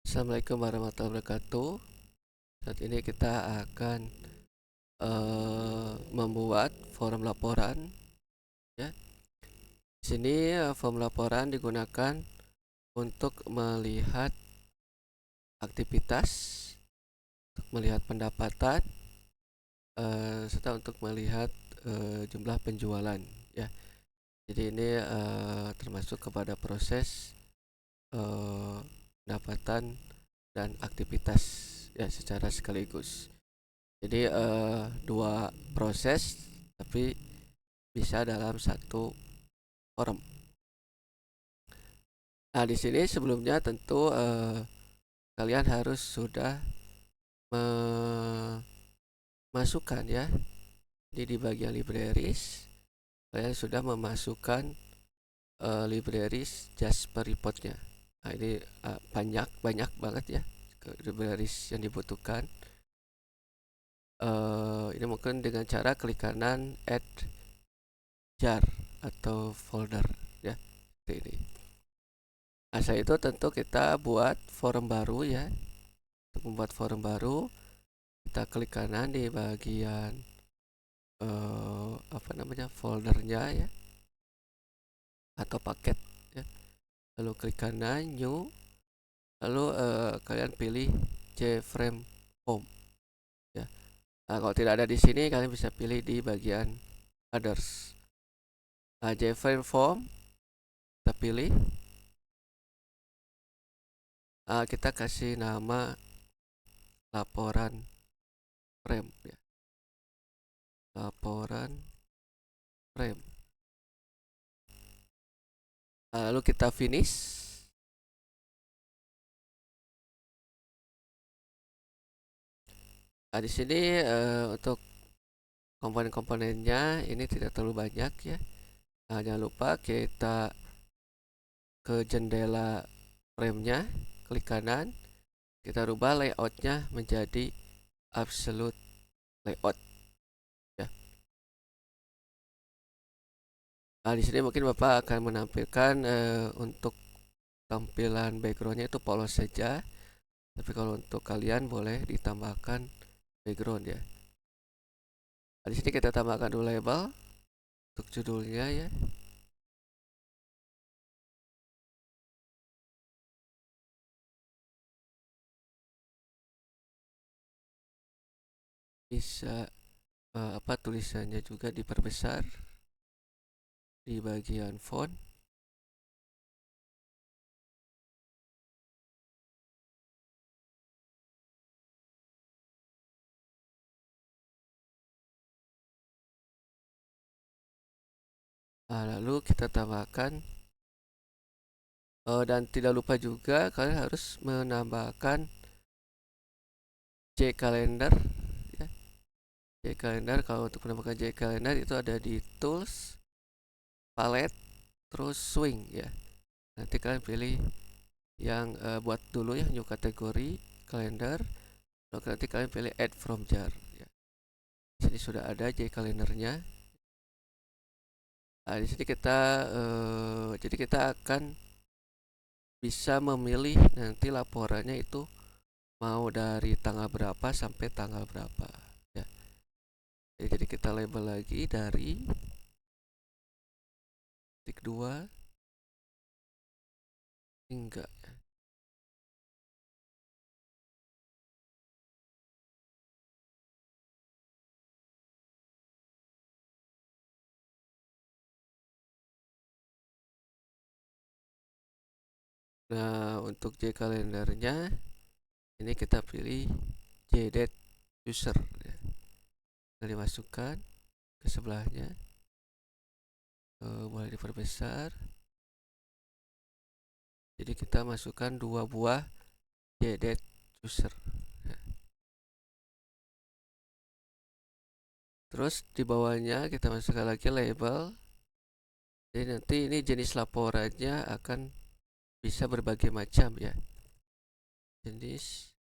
Assalamualaikum warahmatullahi wabarakatuh. Saat ini kita akan membuat form laporan. Ya, di sini form laporan digunakan untuk melihat aktivitas, untuk melihat pendapatan, serta untuk melihat jumlah penjualan. Ya, jadi ini termasuk kepada proses pendapatan dan aktivitas ya secara sekaligus. Jadi dua proses tapi bisa dalam satu form. Nah, di sini sebelumnya tentu kalian harus sudah memasukkan ya. Jadi di bagian libraries kalian sudah memasukkan libraries Jasper reportnya. Nah, ini banyak banget ya libraries yang dibutuhkan. Ini mungkin dengan cara klik kanan add jar atau folder ya seperti ini. Nah, setelah itu tentu kita buat form baru ya. Untuk membuat form baru kita klik kanan di bagian foldernya ya atau paket ya. Lalu klik kanan new, lalu kalian pilih JFrame Home ya. Nah, kalau tidak ada di sini kalian bisa pilih di bagian others. Nah, JFrame Form kita pilih. Kita kasih nama laporan frame ya. Laporan frame. Lalu kita finish. Di sini untuk komponen-komponennya ini tidak terlalu banyak ya. Jangan lupa kita ke jendela frame-nya, klik kanan, kita rubah layoutnya menjadi absolute layout ya. Di sini mungkin Bapak akan menampilkan untuk tampilan backgroundnya itu polos saja, tapi kalau untuk kalian boleh ditambahkan background ya. Di sini kita tambahkan dulu label untuk judulnya ya. Bisa tulisannya juga diperbesar di bagian font. Lalu kita tambahkan dan tidak lupa juga kalian harus menambahkan J-Calendar ya. J-Calendar, kalau untuk menambahkan J-Calendar itu ada di Tools, Palette, terus Swing ya. Nanti kalian pilih yang buat dulu ya, new kategori kalender. Lalu nanti kalian pilih Add from Jar ya. Di sini sudah ada J-Calendarnya. Di sini jadi kita akan bisa memilih nanti laporannya itu mau dari tanggal berapa sampai tanggal berapa ya. Jadi kita label lagi dari titik 2 hingga ya. Nah, untuk J kalendernya ini kita pilih JDate user ya. Kita dimasukkan ke sebelahnya, boleh diperbesar. Jadi kita masukkan 2 buah JDate user ya. Terus di bawahnya kita masukkan lagi label. Jadi nanti ini jenis laporannya akan bisa berbagai macam ya. Jenis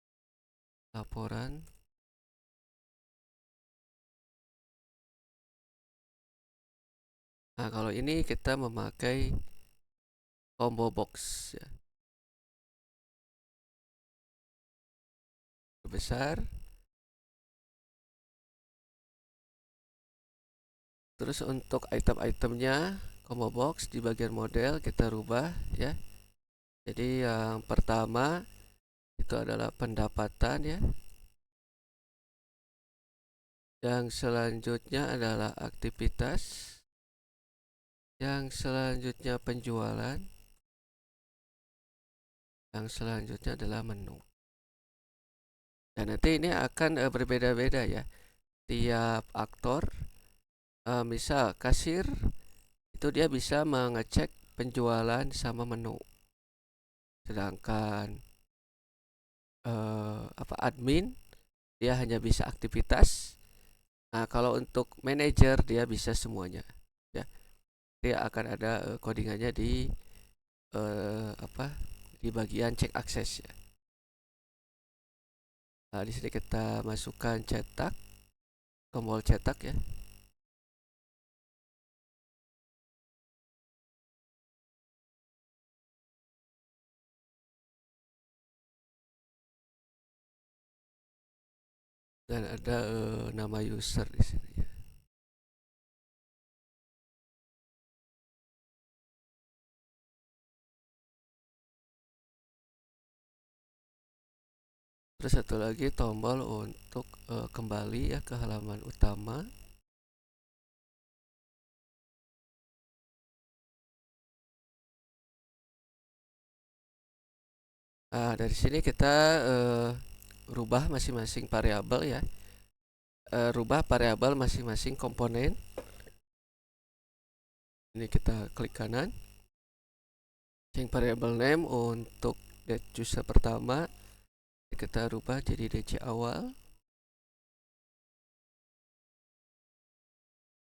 laporan. Nah, kalau ini kita memakai combo box ya. besar. Terus untuk item-itemnya combo box di bagian model kita rubah ya. Jadi yang pertama itu adalah pendapatan ya. Yang selanjutnya adalah aktivitas. Yang selanjutnya penjualan. Yang selanjutnya adalah menu. Dan nanti ini akan berbeda-beda ya. Tiap aktor, misal kasir itu dia bisa mengecek penjualan sama menu. Sedangkan admin dia hanya bisa aktivitas. Nah, kalau untuk manajer dia bisa semuanya. Ya, dia akan ada codingannya di di bagian cek akses ya. Nah, di sini kita masukkan cetak, tombol cetak ya. Dan ada nama user di sini ya. Terus satu lagi tombol untuk kembali ya ke halaman utama. Nah, dari sini kita rubah masing-masing variabel ya. Rubah variabel masing-masing komponen. Ini kita klik kanan. Change variable name untuk user pertama kita rubah jadi DC awal.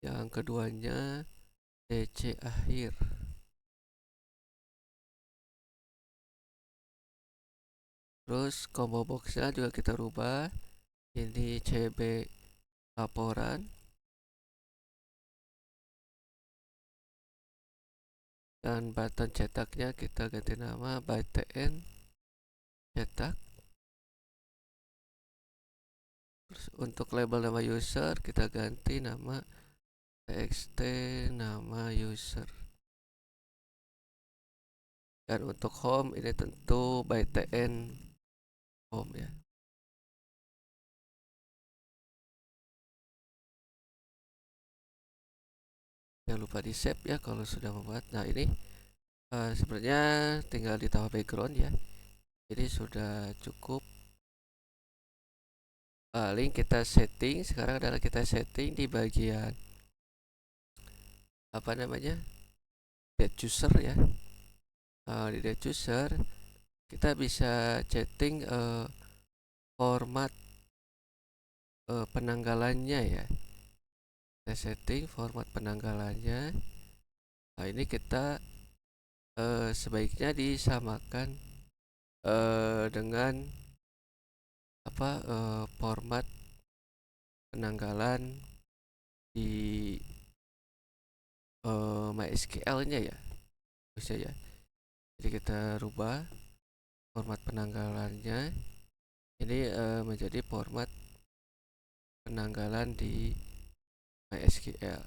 Yang keduanya DC akhir. Terus combo boxnya juga kita rubah. Ini CB laporan. Dan button cetaknya kita ganti nama BTN cetak. Terus untuk label nama user kita ganti nama txt nama user. Dan untuk home ini tentu BTN home ya. Jangan lupa di save ya kalau sudah membuat. Nah ini sebenarnya tinggal ditambah background ya. Jadi sudah cukup. Paling kita setting sekarang adalah kita setting di bagian apa namanya dead user ya. Di dead user kita bisa setting format penanggalannya ya. Kita setting format penanggalannya. Nah ini kita sebaiknya disamakan dengan format penanggalan di MySQL-nya ya, bisa ya. Jadi kita rubah format penanggalannya. Ini menjadi format penanggalan di MySQL.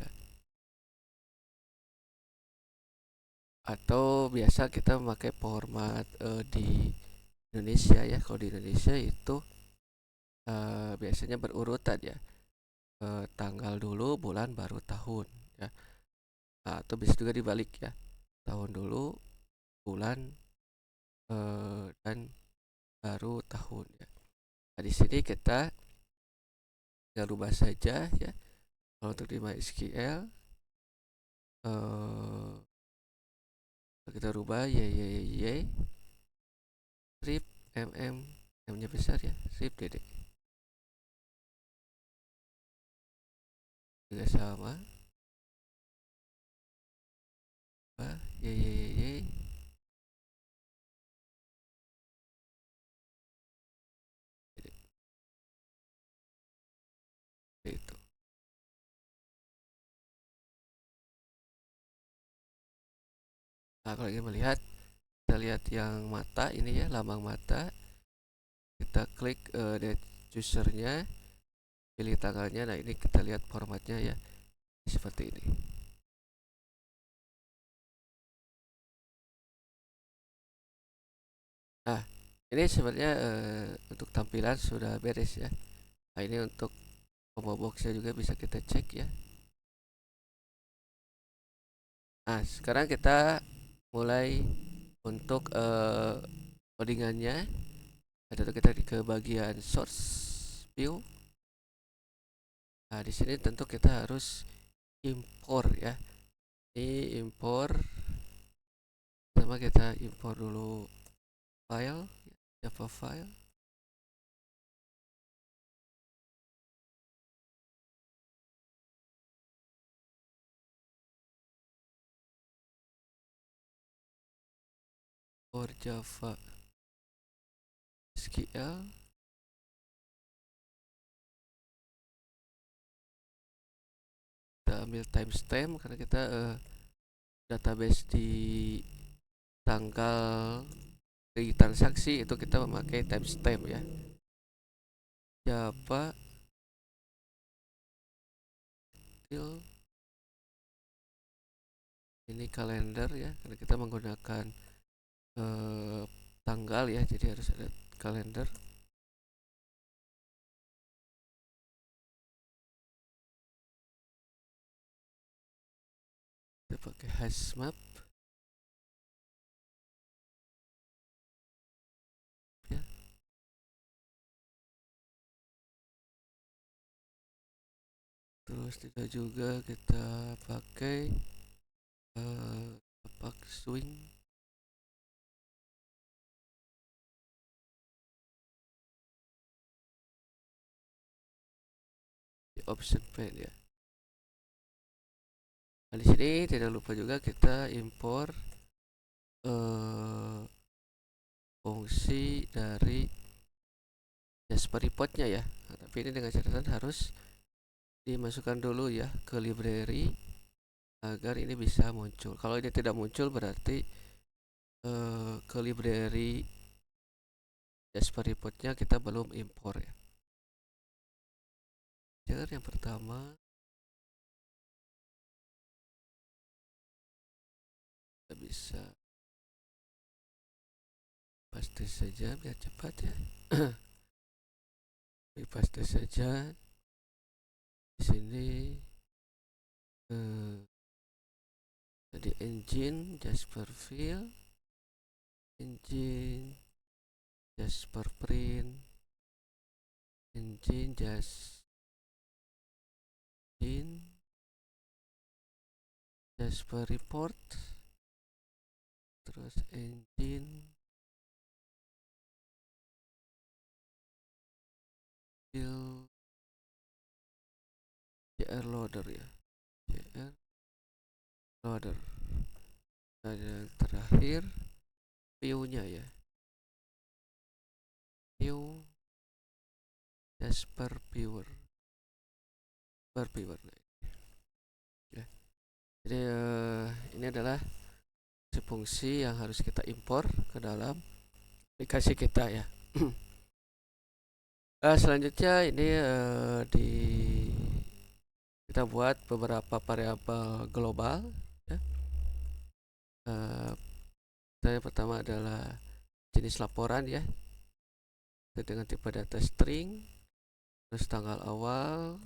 Ya. Atau biasa kita memakai format di Indonesia ya. Kalau di Indonesia itu biasanya berurutan ya. Tanggal dulu, bulan baru tahun ya. Atau bisa juga dibalik ya. Tahun dulu, bulan dan baru tahun ya. Nah, di sini kita tinggal rubah saja ya. Kalau untuk di MySQL kita rubah y strip m nya besar ya, strip dd juga sama, y itu. Nah kalau ingin melihat, kita lihat yang mata ini ya, lambang mata. kita klik date usernya, pilih tanggalnya. Nah, ini kita lihat formatnya ya, seperti ini. Nah, ini sebenarnya untuk tampilan sudah beres ya. Nah, ini untuk combo boxnya juga bisa kita cek ya. Nah, sekarang kita mulai untuk codingannya. Tentu kita ke bagian source view. Nah, di sini tentu kita harus impor ya. Ini impor, pertama kita impor dulu file, Java file. For Java SQL. Kita ambil timestamp karena kita database di tanggal di transaksi itu kita memakai timestamp ya. Java ini kalender ya, karena kita menggunakan tanggal ya, jadi harus ada kalender. Kita pakai hashmap ya. Terus tidak juga kita pakai swing di option pane ya. Nah, di sini tidak lupa juga kita impor fungsi dari Jasper Report-nya ya. Nah, tapi ini dengan catatan harus dimasukkan dulu ya ke library agar ini bisa muncul. Kalau ini tidak muncul berarti ke library Jasper Report-nya kita belum impor ya. Jadi yang pertama kita bisa paste saja biar cepat ya. Paste saja di sini jadi engine Jasper fill, engine Jasper print, engine Jasper report, terus engine fill JR loader ya, JR loader. Dan yang terakhir view-nya ya, view Jasper viewer, ya. Jadi ini adalah fungsi yang harus kita impor ke dalam aplikasi kita ya. Selanjutnya ini kita buat beberapa variabel global ya. Yang pertama adalah jenis laporan ya, dengan tipe data string, terus tanggal awal,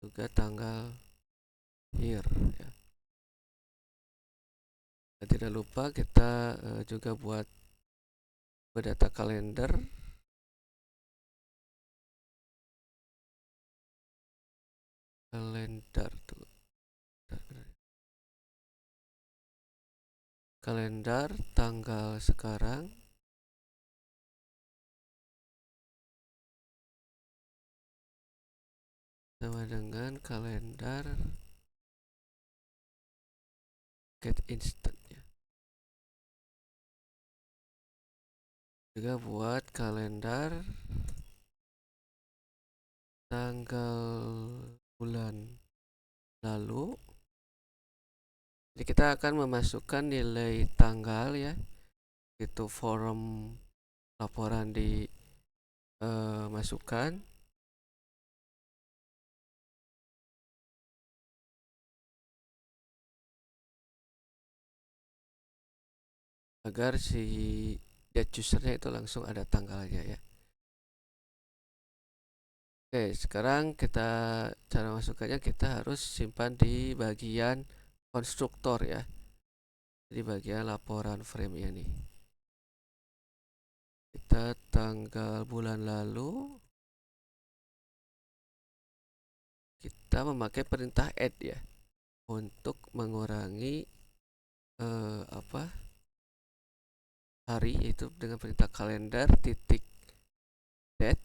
juga tanggal year ya. Dan tidak lupa kita juga buat data kalender, tuh. Kalender tanggal sekarang sama dengan kalender get instant ya. Juga buat kalender tanggal bulan lalu. Jadi kita akan memasukkan nilai tanggal ya, itu form laporan di masukkan agar si get usernya itu langsung ada tanggalnya ya. Oke, sekarang cara masukkannya kita harus simpan di bagian konstruktor ya. Di bagian laporan frame ini. Kita tanggal bulan lalu kita memakai perintah add ya untuk mengurangi hari, itu dengan perintah kalender titik date.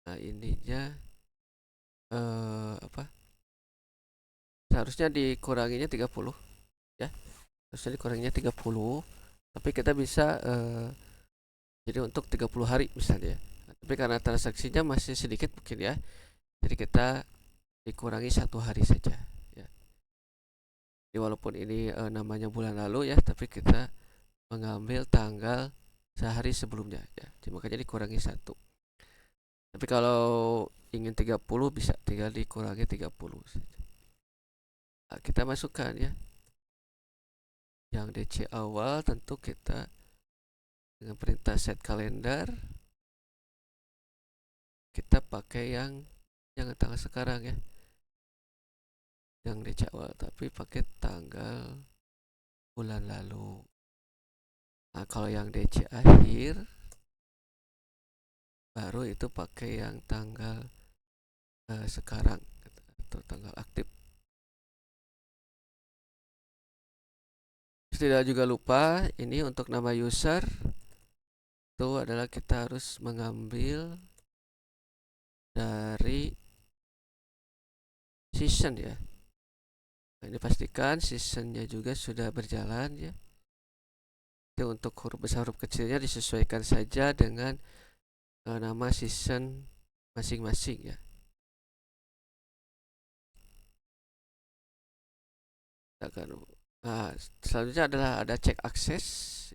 Nah, ininya seharusnya dikuranginya 30 ya. Harusnya dikuranginya 30, tapi kita bisa jadi untuk 30 hari misalnya. Tapi karena transaksinya masih sedikit mungkin ya, jadi kita dikurangi 1 hari saja ya. Jadi walaupun ini namanya bulan lalu ya, tapi kita mengambil tanggal sehari sebelumnya ya. Jadi makanya dikurangi 1. Tapi kalau ingin 30 bisa tinggal dikurangi 30 saja. Nah, kita masukkan ya. Yang DC awal tentu kita dengan perintah set kalender kita pakai yang jangan tanggal sekarang ya, yang DC awal, tapi pakai tanggal bulan lalu. Nah, kalau yang DC akhir baru itu pakai yang tanggal sekarang atau tanggal aktif. Tidak juga lupa ini untuk nama user itu adalah kita harus mengambil dari season ya. Nah, ini pastikan seasonnya juga sudah berjalan ya. Jadi untuk huruf besar huruf kecilnya disesuaikan saja dengan nama season masing-masing ya. Nah, selanjutnya adalah ada cek akses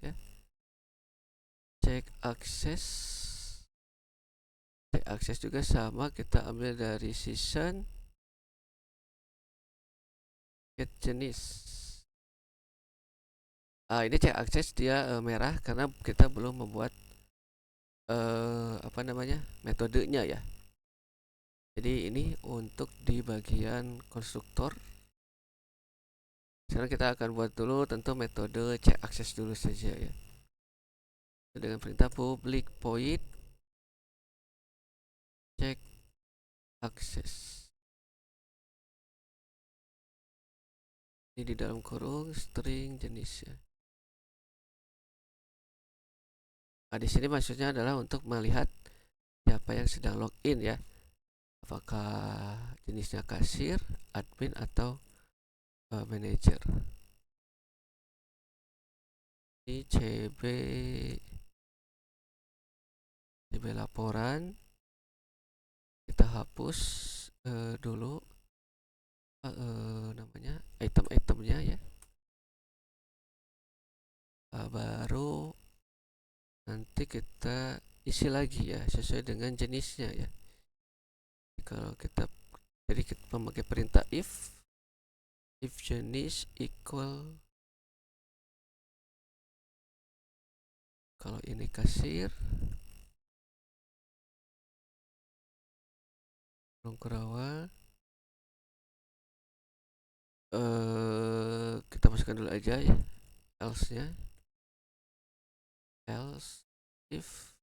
ya. Cek akses juga sama, kita ambil dari season get jenis. Ini cek akses dia merah karena kita belum membuat metodenya ya. Jadi ini untuk di bagian konstruktor. Sekarang kita akan buat dulu tentu metode cek akses dulu saja ya. Dengan perintah public void cek akses. Ini di dalam kurung string jenisnya. Nah, di sini maksudnya adalah untuk melihat siapa yang sedang login ya. Apakah jenisnya kasir, admin atau manager. Ini CB laporan. Kita hapus dulu namanya item-itemnya ya. Baru nanti kita isi lagi ya sesuai dengan jenisnya ya. Kalau kita memakai perintah if jenis equal, kalau ini kasir, Rongkurawa, kita masukkan dulu aja ya else-nya, else if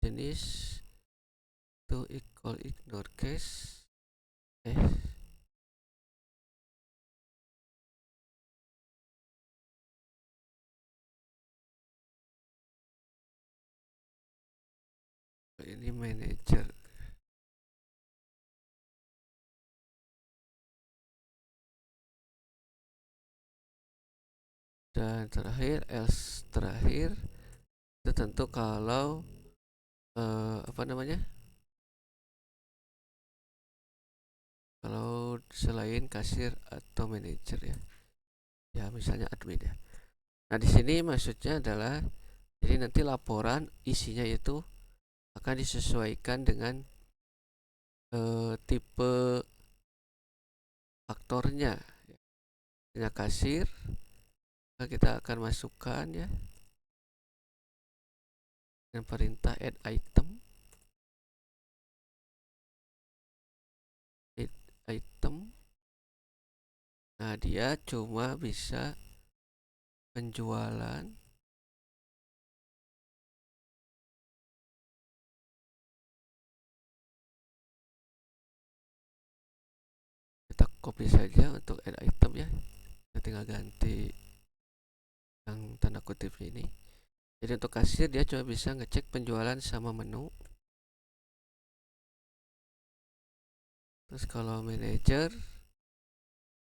jenis to equal ignore case ini manager. Dan terakhir else terakhir itu tentu kalau kalau selain kasir atau manajer ya, misalnya admin ya. Nah, di sini maksudnya adalah Jadi nanti laporan isinya itu akan disesuaikan dengan tipe aktornya. Misalnya kasir, kita akan masukkan ya dengan perintah add item. Nah, dia cuma bisa penjualan kita copy saja untuk add item ya. Kita tinggal ganti yang tanda kutip ini. Jadi untuk kasir dia cuma bisa ngecek penjualan sama menu. Terus kalau manajer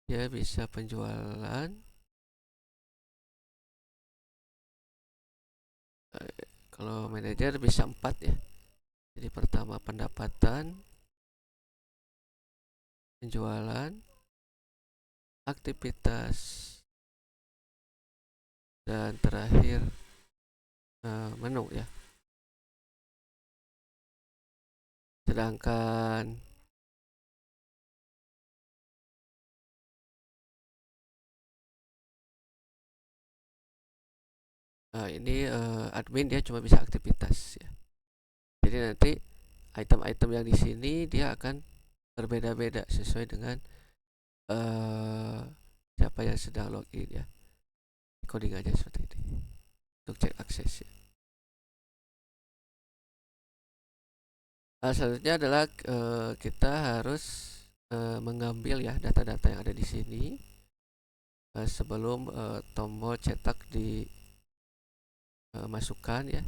dia bisa penjualan. Kalau manajer bisa 4 ya. Jadi pertama pendapatan, penjualan, aktivitas, dan terakhir menu ya. Sedangkan ini admin dia cuma bisa aktivitas ya. Jadi nanti item-item yang di sini dia akan berbeda-beda sesuai dengan siapa yang sedang login ya. Coding aja seperti ini untuk cek akses ya. Selanjutnya adalah kita harus mengambil ya data-data yang ada di sini sebelum tombol cetak dimasukkan ya.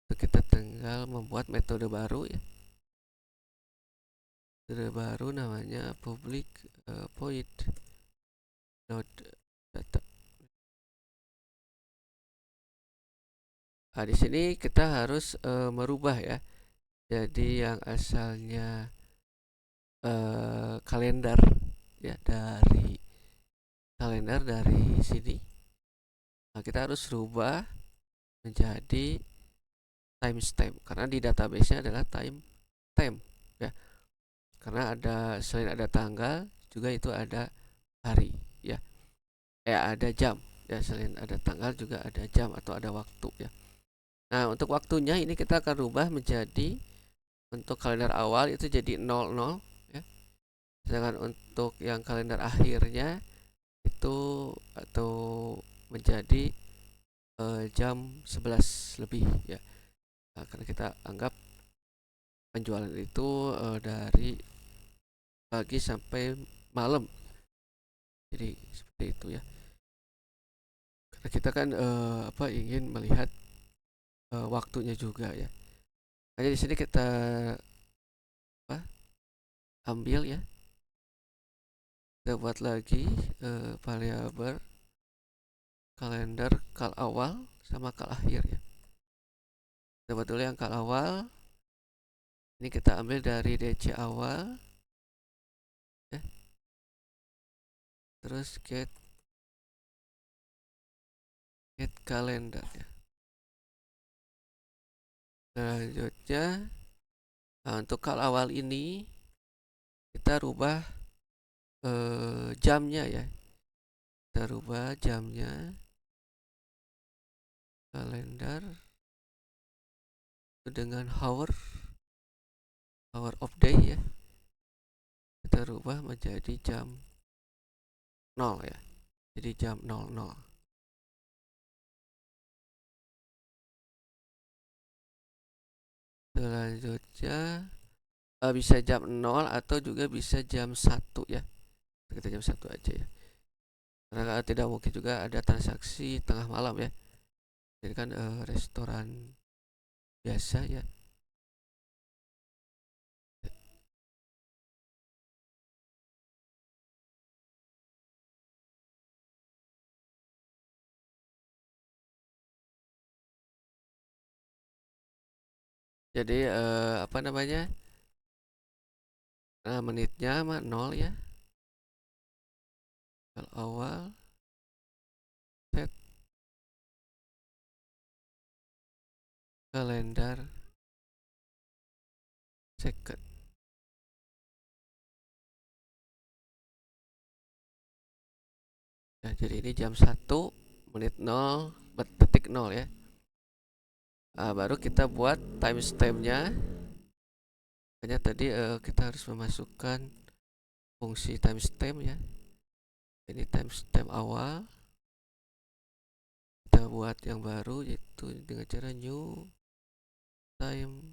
Itu kita tinggal membuat metode baru ya. Metode baru namanya public void node data. Nah, di sini kita harus merubah ya. Jadi yang asalnya kalender ya dari sini. Nah, kita harus rubah menjadi timestamp karena di database-nya adalah time ya. Karena selain ada tanggal juga itu ada hari ya. Ada jam ya, selain ada tanggal juga ada jam atau ada waktu ya. Nah, untuk waktunya ini kita akan rubah menjadi untuk kalender awal itu jadi 00 ya. Sedangkan untuk yang kalender akhirnya itu atau menjadi jam 11 lebih ya. Nah, karena kita anggap penjualan itu dari pagi sampai malam. Jadi seperti itu ya. Karena kita kan ingin melihat waktunya juga ya. Hanya di sini kita ambil ya. Kita buat lagi variabel kalender kal awal sama kal akhir ya. Kita buat dulu yang kal awal. Ini kita ambil dari DC awal ya. Terus get kalender ya. Selanjutnya untuk kal awal ini kita rubah jamnya ya. Kita rubah jamnya kalender dengan hour of day ya. Kita rubah menjadi jam 0 ya. Jadi jam 00. Selanjutnya bisa jam 0 atau juga bisa jam 1 ya. Kita jam 1 aja ya. Karena tidak mungkin juga ada transaksi tengah malam ya. Jadi kan restoran biasa ya. Jadi menitnya 0 ya. Kalau awal set kalender second. Nah, jadi ini jam 1 menit 0 detik 0 ya. Nah, baru kita buat timestamp-nya. Makanya tadi kita harus memasukkan fungsi timestamp ya. Ini timestamp awal. Kita buat yang baru yaitu dengan cara new timestamp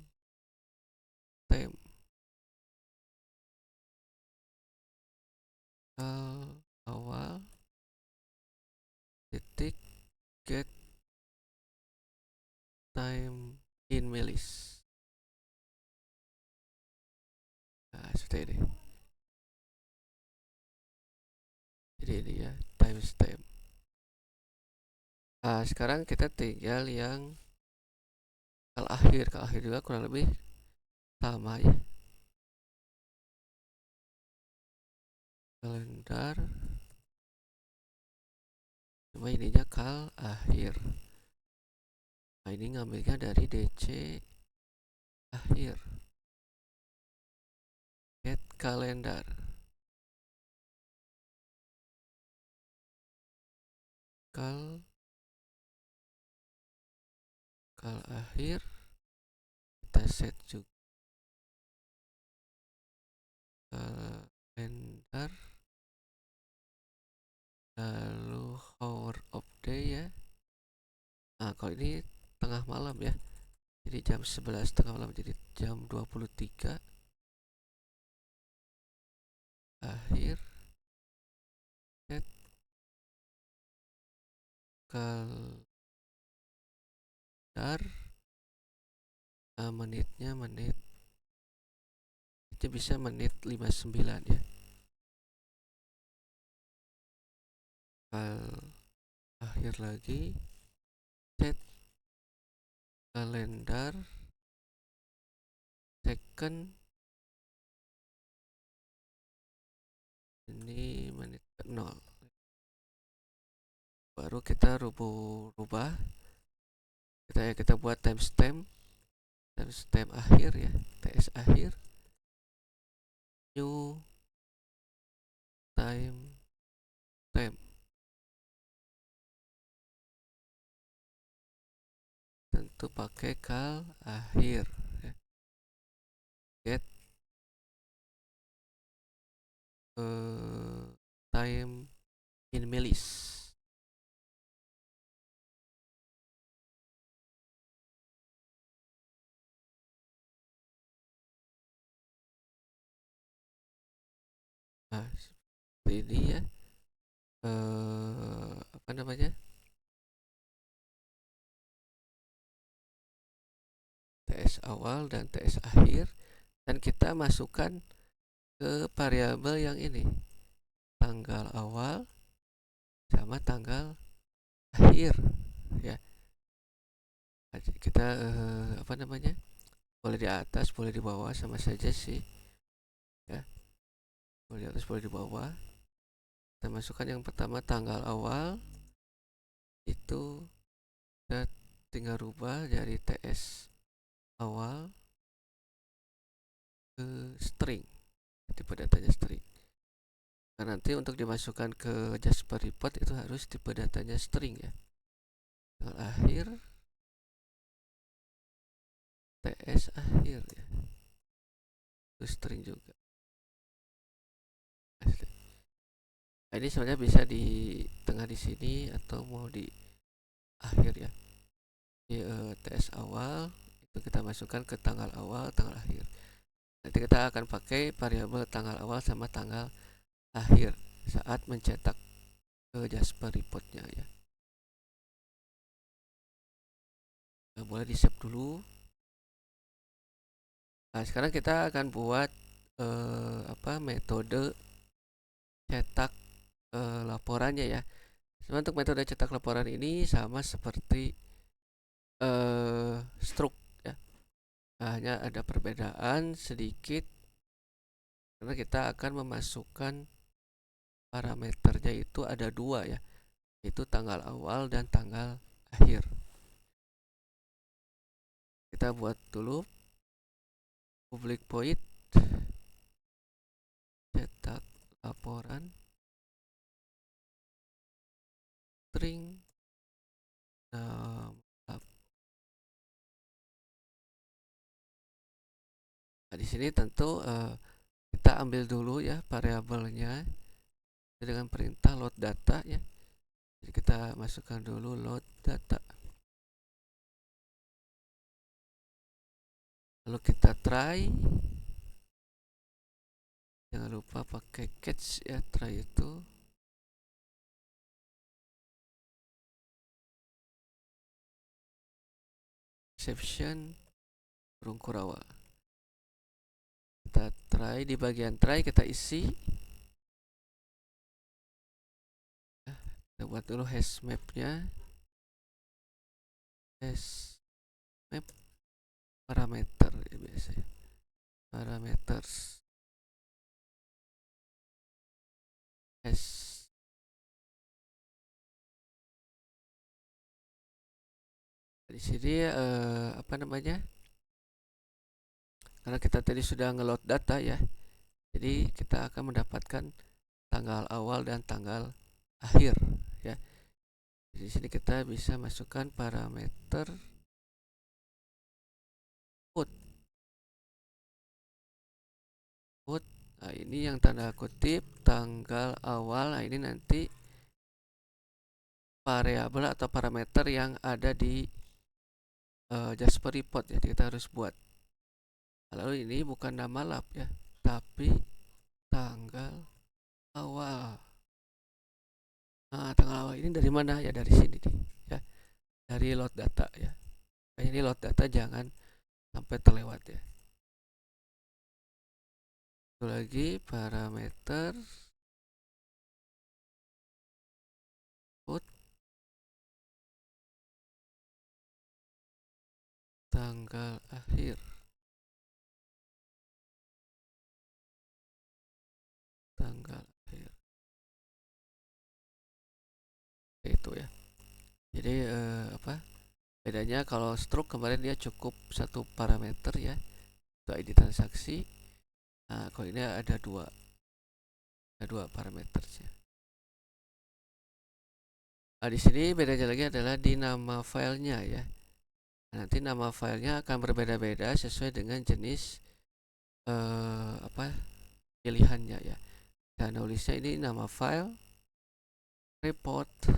awal titik get time in millis. Nah, seperti ini. Jadi ini ya timestamp. Nah, sekarang kita tinggal yang kal akhir juga kurang lebih sama ya. Kalender, cuma ininya kal akhir. Nah, ini ngambilnya dari DC akhir. Get kalender. Kal akhir kita set juga kalender, lalu hour of day ya. Nah, kalau ini tengah malam ya, jadi jam 11 tengah malam, jadi jam 23 akhir. Set kalender. Nah, menitnya menit itu bisa menit 59 ya. Kal akhir lagi, set kalender second, ini menit ke 0. Baru kita rubah kita buat timestamp akhir ya, ts akhir, new timestamp, tentu pakai kal akhir ya. Get time in millis. Nah, seperti ini ya. Apa namanya? TS awal dan TS akhir, dan kita masukkan ke variabel yang ini, tanggal awal sama tanggal akhir ya. Kita apa namanya, boleh di atas boleh di bawah, sama saja sih ya, boleh di atas boleh di bawah. Kita masukkan yang pertama tanggal awal, itu kita tinggal rubah dari TS awal ke string, tipe datanya string. Nah, nanti untuk dimasukkan ke Jasper Report itu harus tipe datanya string ya. Tanggal akhir TS akhir ya, itu string juga. Nah, ini sebenarnya bisa di tengah di sini atau mau di akhir ya. Di TS awal itu kita masukkan ke tanggal awal, tanggal akhir. Nanti kita akan pakai variabel tanggal awal sama tanggal akhir saat mencetak ke Jasper Reportnya ya. Nah, boleh di save dulu. Nah, sekarang kita akan buat metode cetak laporannya ya. Sebenarnya untuk metode cetak laporan ini sama seperti stroke ya. Nah, hanya ada perbedaan sedikit karena kita akan memasukkan parameternya itu ada dua ya, yaitu tanggal awal dan tanggal akhir. kita buat dulu public void cetak laporan string. Nah, di sini tentu kita ambil dulu ya variabelnya dengan perintah load data ya. Jadi kita masukkan dulu load data. Lalu kita try. Jangan lupa pakai catch ya, try itu. Exception burung kurawa. Kita try, di bagian try kita isi. Kita buat dulu hash mapnya. Hash map parameter ya biasanya. Parameters. Hash. Di sini apa namanya? Karena kita tadi sudah ngeload data ya. Jadi kita akan mendapatkan tanggal awal dan tanggal akhir ya. Di sini kita bisa masukkan parameter put. Nah, ini yang tanda kutip tanggal awal. Nah, ini nanti variabel atau parameter yang ada di Jasper report ya. Jadi kita harus buat. Lalu ini bukan nama lab ya, tapi tanggal awal. Nah, tanggal awal ini dari mana ya? Dari sini nih ya. Dari load data ya. Nah, ini load data jangan sampai terlewat ya. Satu lagi parameter put tanggal akhir. Tanggal akhir. Itu ya. Jadi apa? Bedanya kalau stroke kemarin dia cukup satu parameter ya, untuk ID transaksi. Nah, kalau ini ada dua parameter ya. Nah, di sini bedanya lagi adalah di nama filenya ya. Nah, nanti nama filenya akan berbeda-beda sesuai dengan jenis apa pilihannya ya. Dan nulisnya ini nama file report.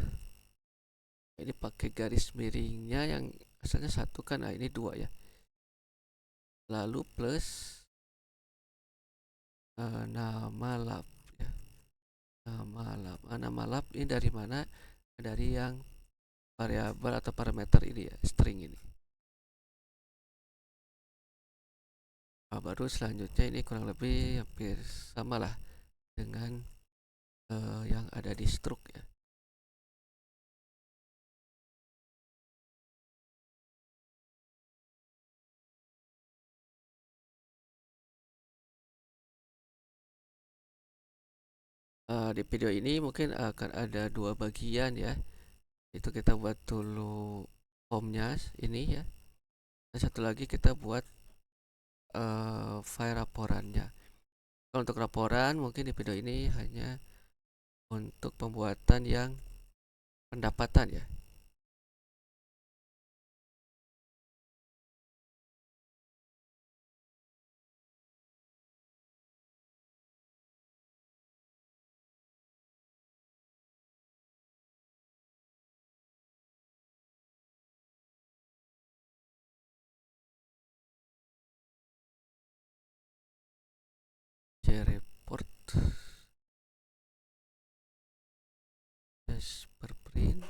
Ini pakai garis miringnya yang asalnya satu kan, nah ini dua ya. Lalu plus nama lab ya. Nama lab ini dari mana? Dari yang variabel atau parameter ini ya, string ini. Nah, baru selanjutnya ini kurang lebih hampir sama lah dengan yang ada di struct ya. Di video ini mungkin akan ada dua bagian ya. Itu kita buat dulu formnya ini ya. Dan satu lagi kita buat file laporannya. Kalau untuk laporan mungkin di video ini hanya untuk pembuatan yang pendapatan ya. Report Jasper print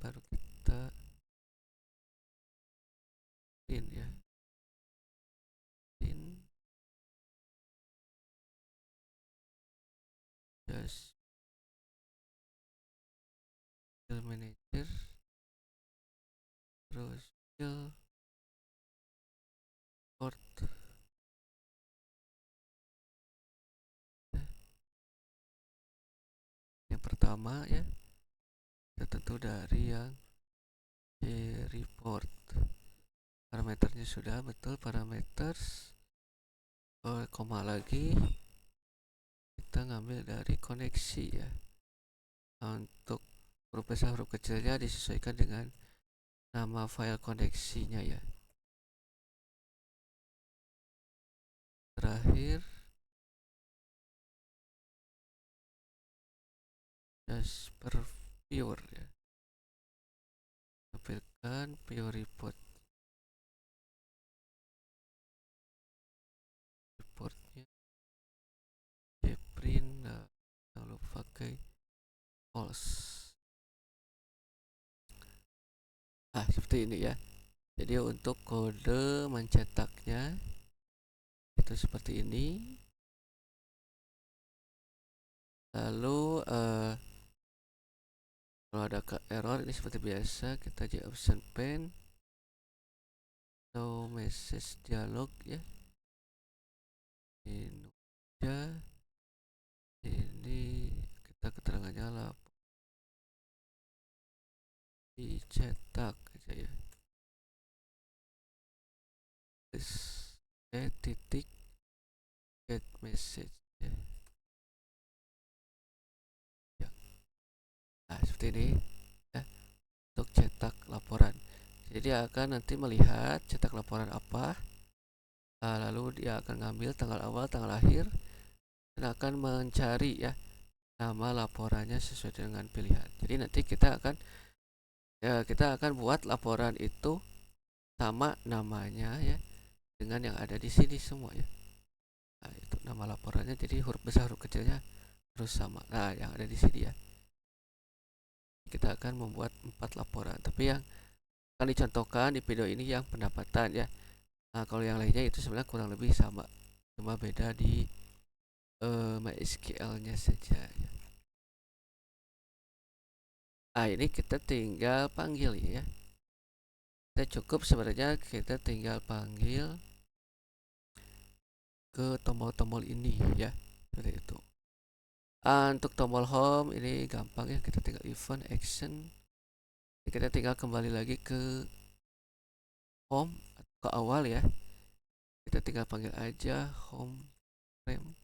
baru kita print ya. Print just file manager terus file report. Yang pertama ya, kita tentu dari yang report. Parameternya sudah betul, parameters. Koma lagi. Kita ngambil dari koneksi ya. Untuk huruf besar huruf kecilnya disesuaikan dengan nama file koneksinya ya. Terakhir Jasper Pure ya. Tampilkan Pure report. Reportnya print, jangan lupa pakai false. Seperti ini ya. Jadi untuk kode mencetaknya itu seperti ini. Lalu kalau ada error ini seperti biasa kita di option pane atau message dialog ya. Ini aja. Ini kita keterangannya lah dicetak aja ya. Titik get message ya. Seperti ini ya, untuk cetak laporan. Jadi dia akan nanti melihat cetak laporan apa, lalu dia akan ngambil tanggal awal, tanggal akhir, dan akan mencari ya nama laporannya sesuai dengan pilihan. Jadi nanti kita akan buat laporan itu sama namanya ya dengan yang ada di sini semua ya. Itu nama laporannya, jadi huruf besar huruf kecilnya harus sama. Yang ada di sini ya. Kita akan membuat 4 laporan, tapi yang akan dicontohkan di video ini yang pendapatan ya. Kalau yang lainnya itu sebenarnya kurang lebih sama, cuma beda di MySQL-nya saja ya. Ini kita tinggal panggil ya. Kita cukup sebenarnya kita tinggal panggil ke tombol-tombol ini ya, seperti itu. Untuk tombol home ini gampang ya, kita tinggal event action. Kita tinggal kembali lagi ke home atau ke awal ya. Kita tinggal panggil aja home frame.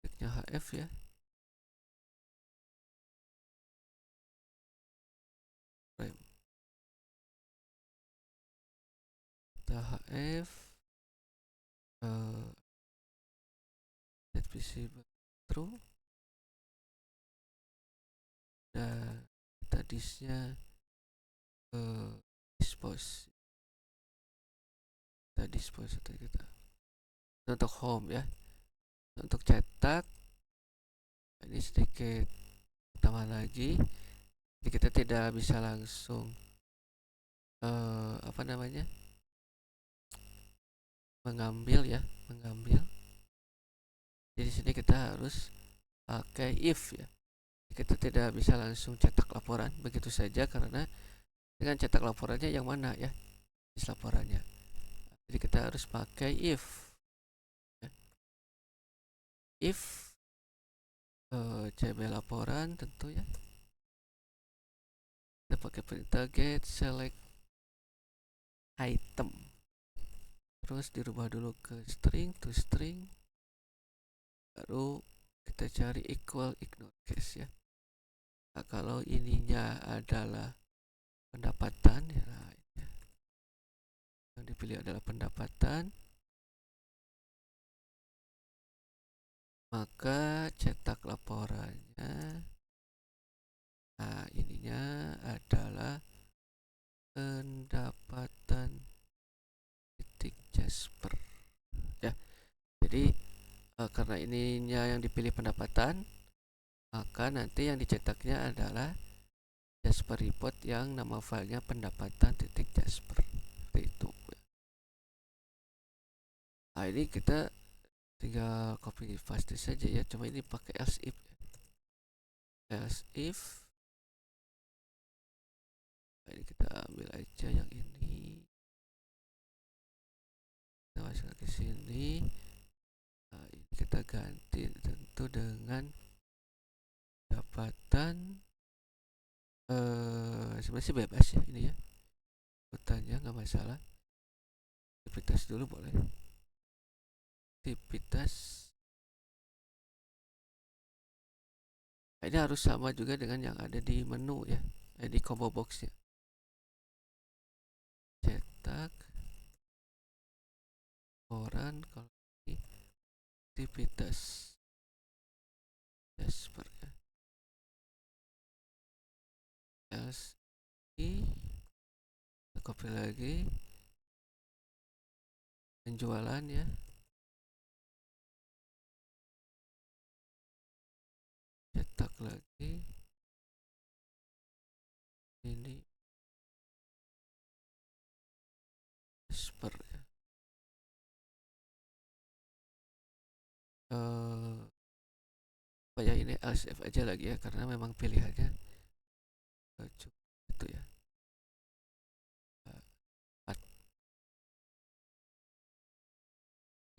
Kliknya HF ya. Frame. Kita HF set visible true. Dan kita disknya dispose. Kita dispose atau kita untuk home ya. Untuk cetak ini sedikit tambah lagi. Jadi kita tidak bisa langsung mengambil ya, mengambil. Jadi di sini kita harus pakai if ya. Kita tidak bisa langsung cetak laporan begitu saja karena dengan cetak laporannya yang mana ya, laporannya. Jadi kita harus pakai if ya. If cb laporan tentu ya. Kita pakai perintah get select item, terus dirubah dulu ke string to string, baru kita cari equal ignore case ya. Kalau ininya adalah pendapatan ya, yang dipilih adalah pendapatan, maka cetak laporannya ininya adalah pendapatan titik Jasper ya. Jadi karena ininya yang dipilih pendapatan, maka nanti yang dicetaknya adalah Jasper report yang nama filenya pendapatan titik Jasper, seperti itu. Ini kita tinggal copy paste saja ya, cuma ini pakai else if ya. Else if ini kita ambil aja yang ini, kita masukkan ke sini. Ini kita ganti tentu dengan pendapatan Sebenarnya sih bebas ya ini ya, urutannya nggak masalah. Aktivitas dulu boleh. Aktivitas. Nah, ini harus sama juga dengan yang ada di menu ya, di combo boxnya. Cetak, koran, kalau ini aktivitas. Jasper ya. LSI, copy lagi. Penjualan ya. Cetak lagi. Ini Jasper ya. Oh ya, ini LCF aja lagi ya, karena memang pilihannya itu ya.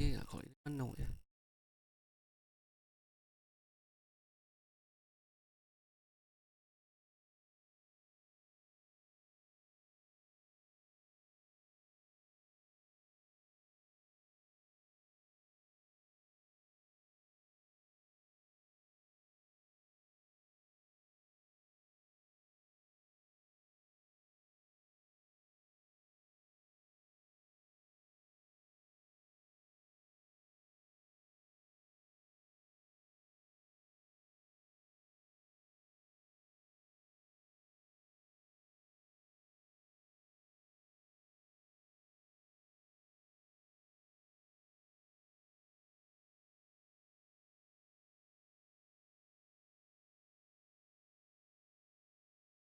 Ini kalau ini menu ya.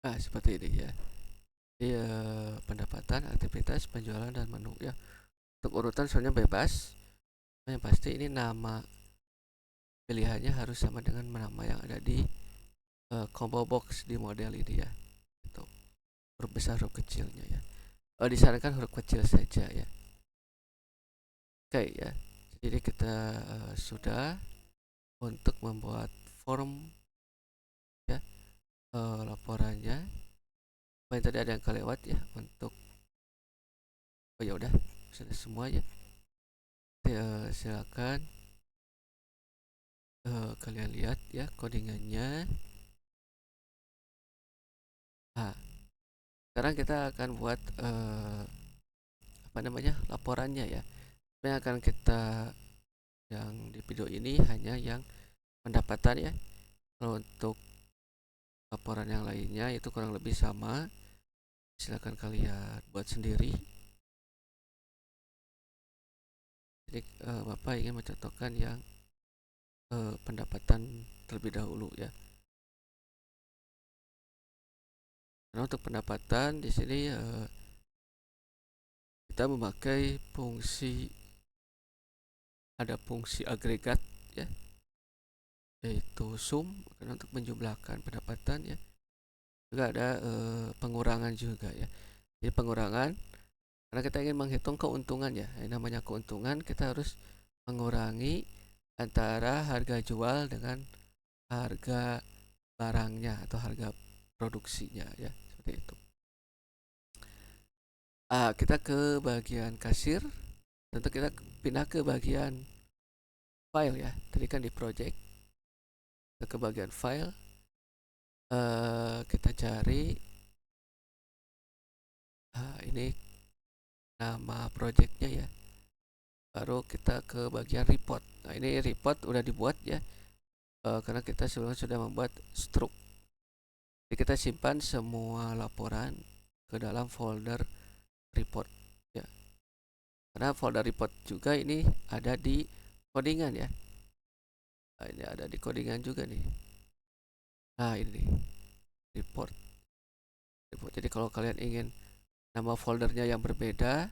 Nah, seperti ini ya. Iya, pendapatan, aktivitas, penjualan, dan menu ya. Untuk urutan soalnya bebas. Yang pasti ini nama pilihannya harus sama dengan nama yang ada di combo box di model ini ya. Itu huruf besar, huruf kecilnya ya. Disarankan huruf kecil saja ya. Oke ya. Jadi kita sudah untuk membuat form ya, laporannya. Yang tadi ada yang kelewat ya untuk. Oh ya udah, sudah semua ya. Silakan kalian lihat ya codingannya. Nah, sekarang kita akan buat apa namanya, laporannya ya. Yang akan kita, yang di video ini hanya yang pendapatan ya. Kalau untuk laporan yang lainnya itu kurang lebih sama. Silakan kalian buat sendiri. Jadi Bapak ingin mencontohkan yang pendapatan terlebih dahulu ya. Karena untuk pendapatan di sini kita memakai fungsi, ada fungsi agregat ya, yaitu sum karena untuk menjumlahkan pendapatan ya. Juga ada pengurangan juga ya. Jadi pengurangan karena kita ingin menghitung keuntungan ya. Yang namanya keuntungan kita harus mengurangi antara harga jual dengan harga barangnya atau harga produksinya ya, seperti itu. Kita ke bagian kasir. Tentu kita pindah ke bagian file ya. Tadi kan di project. Kita ke bagian file. Kita cari ini nama projectnya ya. Baru kita ke bagian report. Nah, ini report udah dibuat ya. Karena kita sebelumnya sudah membuat struk. Jadi kita simpan semua laporan ke dalam folder report ya. Karena folder report juga ini ada di codingan ya. Nah, ini ada di codingan juga nih. Nah, ini report. Jadi kalau kalian ingin nama foldernya yang berbeda,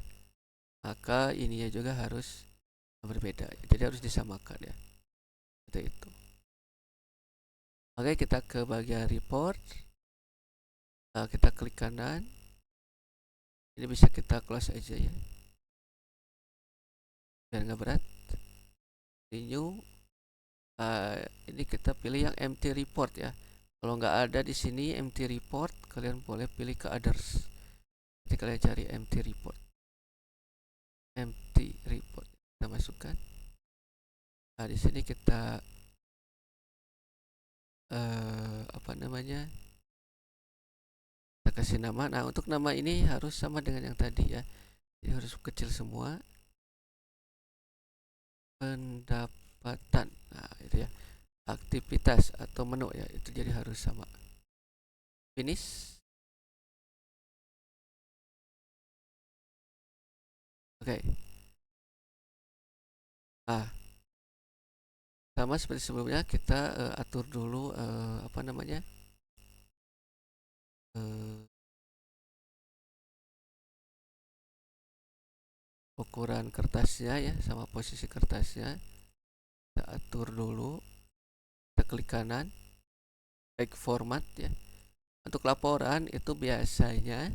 maka ininya juga harus berbeda. Jadi harus disamakan ya. Seperti itu. Oke, kita ke bagian report. Kita klik kanan. Ini bisa kita close aja ya, biar nggak berat. New. Ini kita pilih yang empty report ya. Kalau nggak ada di sini empty report, kalian boleh pilih ke others. Jadi kalian cari empty report. Empty report kita masukkan. Nah, di sini kita apa namanya? Kita kasih nama. Nah, untuk nama ini harus sama dengan yang tadi ya. Jadi harus kecil semua. Pendapatan. Nah, itu ya. Aktivitas atau menu ya, itu jadi harus sama. Finish. Oke. Nah, sama seperti sebelumnya kita atur dulu apa namanya? Ukuran kertasnya ya, sama posisi kertasnya. Kita atur dulu. Kita klik kanan, back format ya. Untuk laporan itu biasanya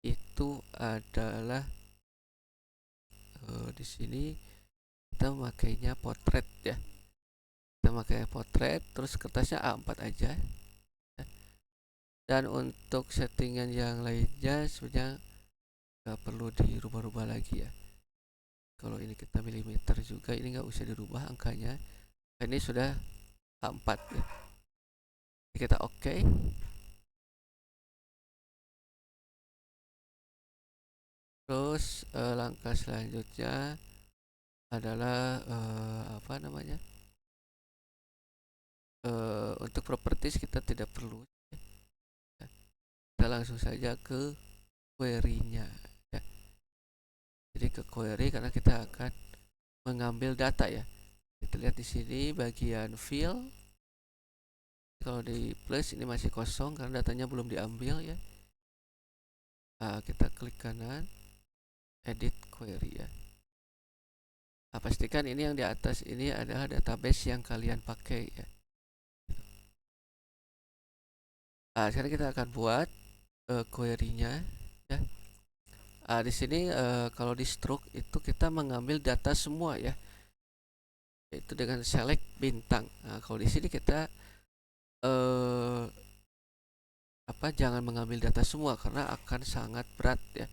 itu adalah di sini kita memakainya potret ya. Kita pakai potret, terus kertasnya A4 aja. Dan untuk settingan yang lainnya sebenarnya nggak perlu dirubah-rubah lagi ya. Kalau ini kita milimeter juga, ini nggak usah dirubah angkanya. Ini sudah A4 ya. Kita oke. Terus langkah selanjutnya adalah apa namanya? Untuk properties kita tidak perlu. Kita langsung saja ke query-nya ya. Jadi ke query karena kita akan mengambil data ya. Kita lihat di sini bagian fill. Kalau di plus ini masih kosong karena datanya belum diambil ya. Nah, kita klik kanan, edit query ya. Nah, pastikan ini yang di atas ini adalah database yang kalian pakai ya. Nah, sekarang kita akan buat query-nya ya. Di sini kalau di stroke itu kita mengambil data semua ya. Itu dengan select bintang. Nah, kalau di sini kita jangan mengambil data semua karena akan sangat berat ya.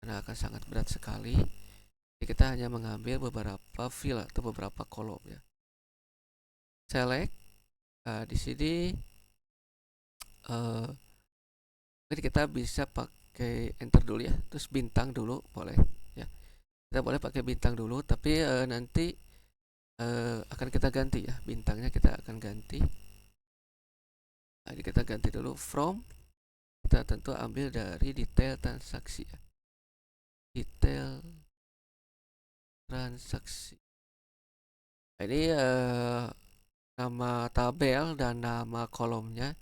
Karena akan sangat berat sekali. Jadi kita hanya mengambil beberapa field atau beberapa kolom ya. Select. Di sini mungkin kita bisa pakai enter dulu ya, terus bintang dulu boleh ya. Kita boleh pakai bintang dulu, tapi nanti akan kita ganti ya, bintangnya kita akan ganti. Nah, ini kita ganti dulu from, kita tentu ambil dari detail transaksi ya. Detail transaksi. Nah, ini nama tabel dan nama kolomnya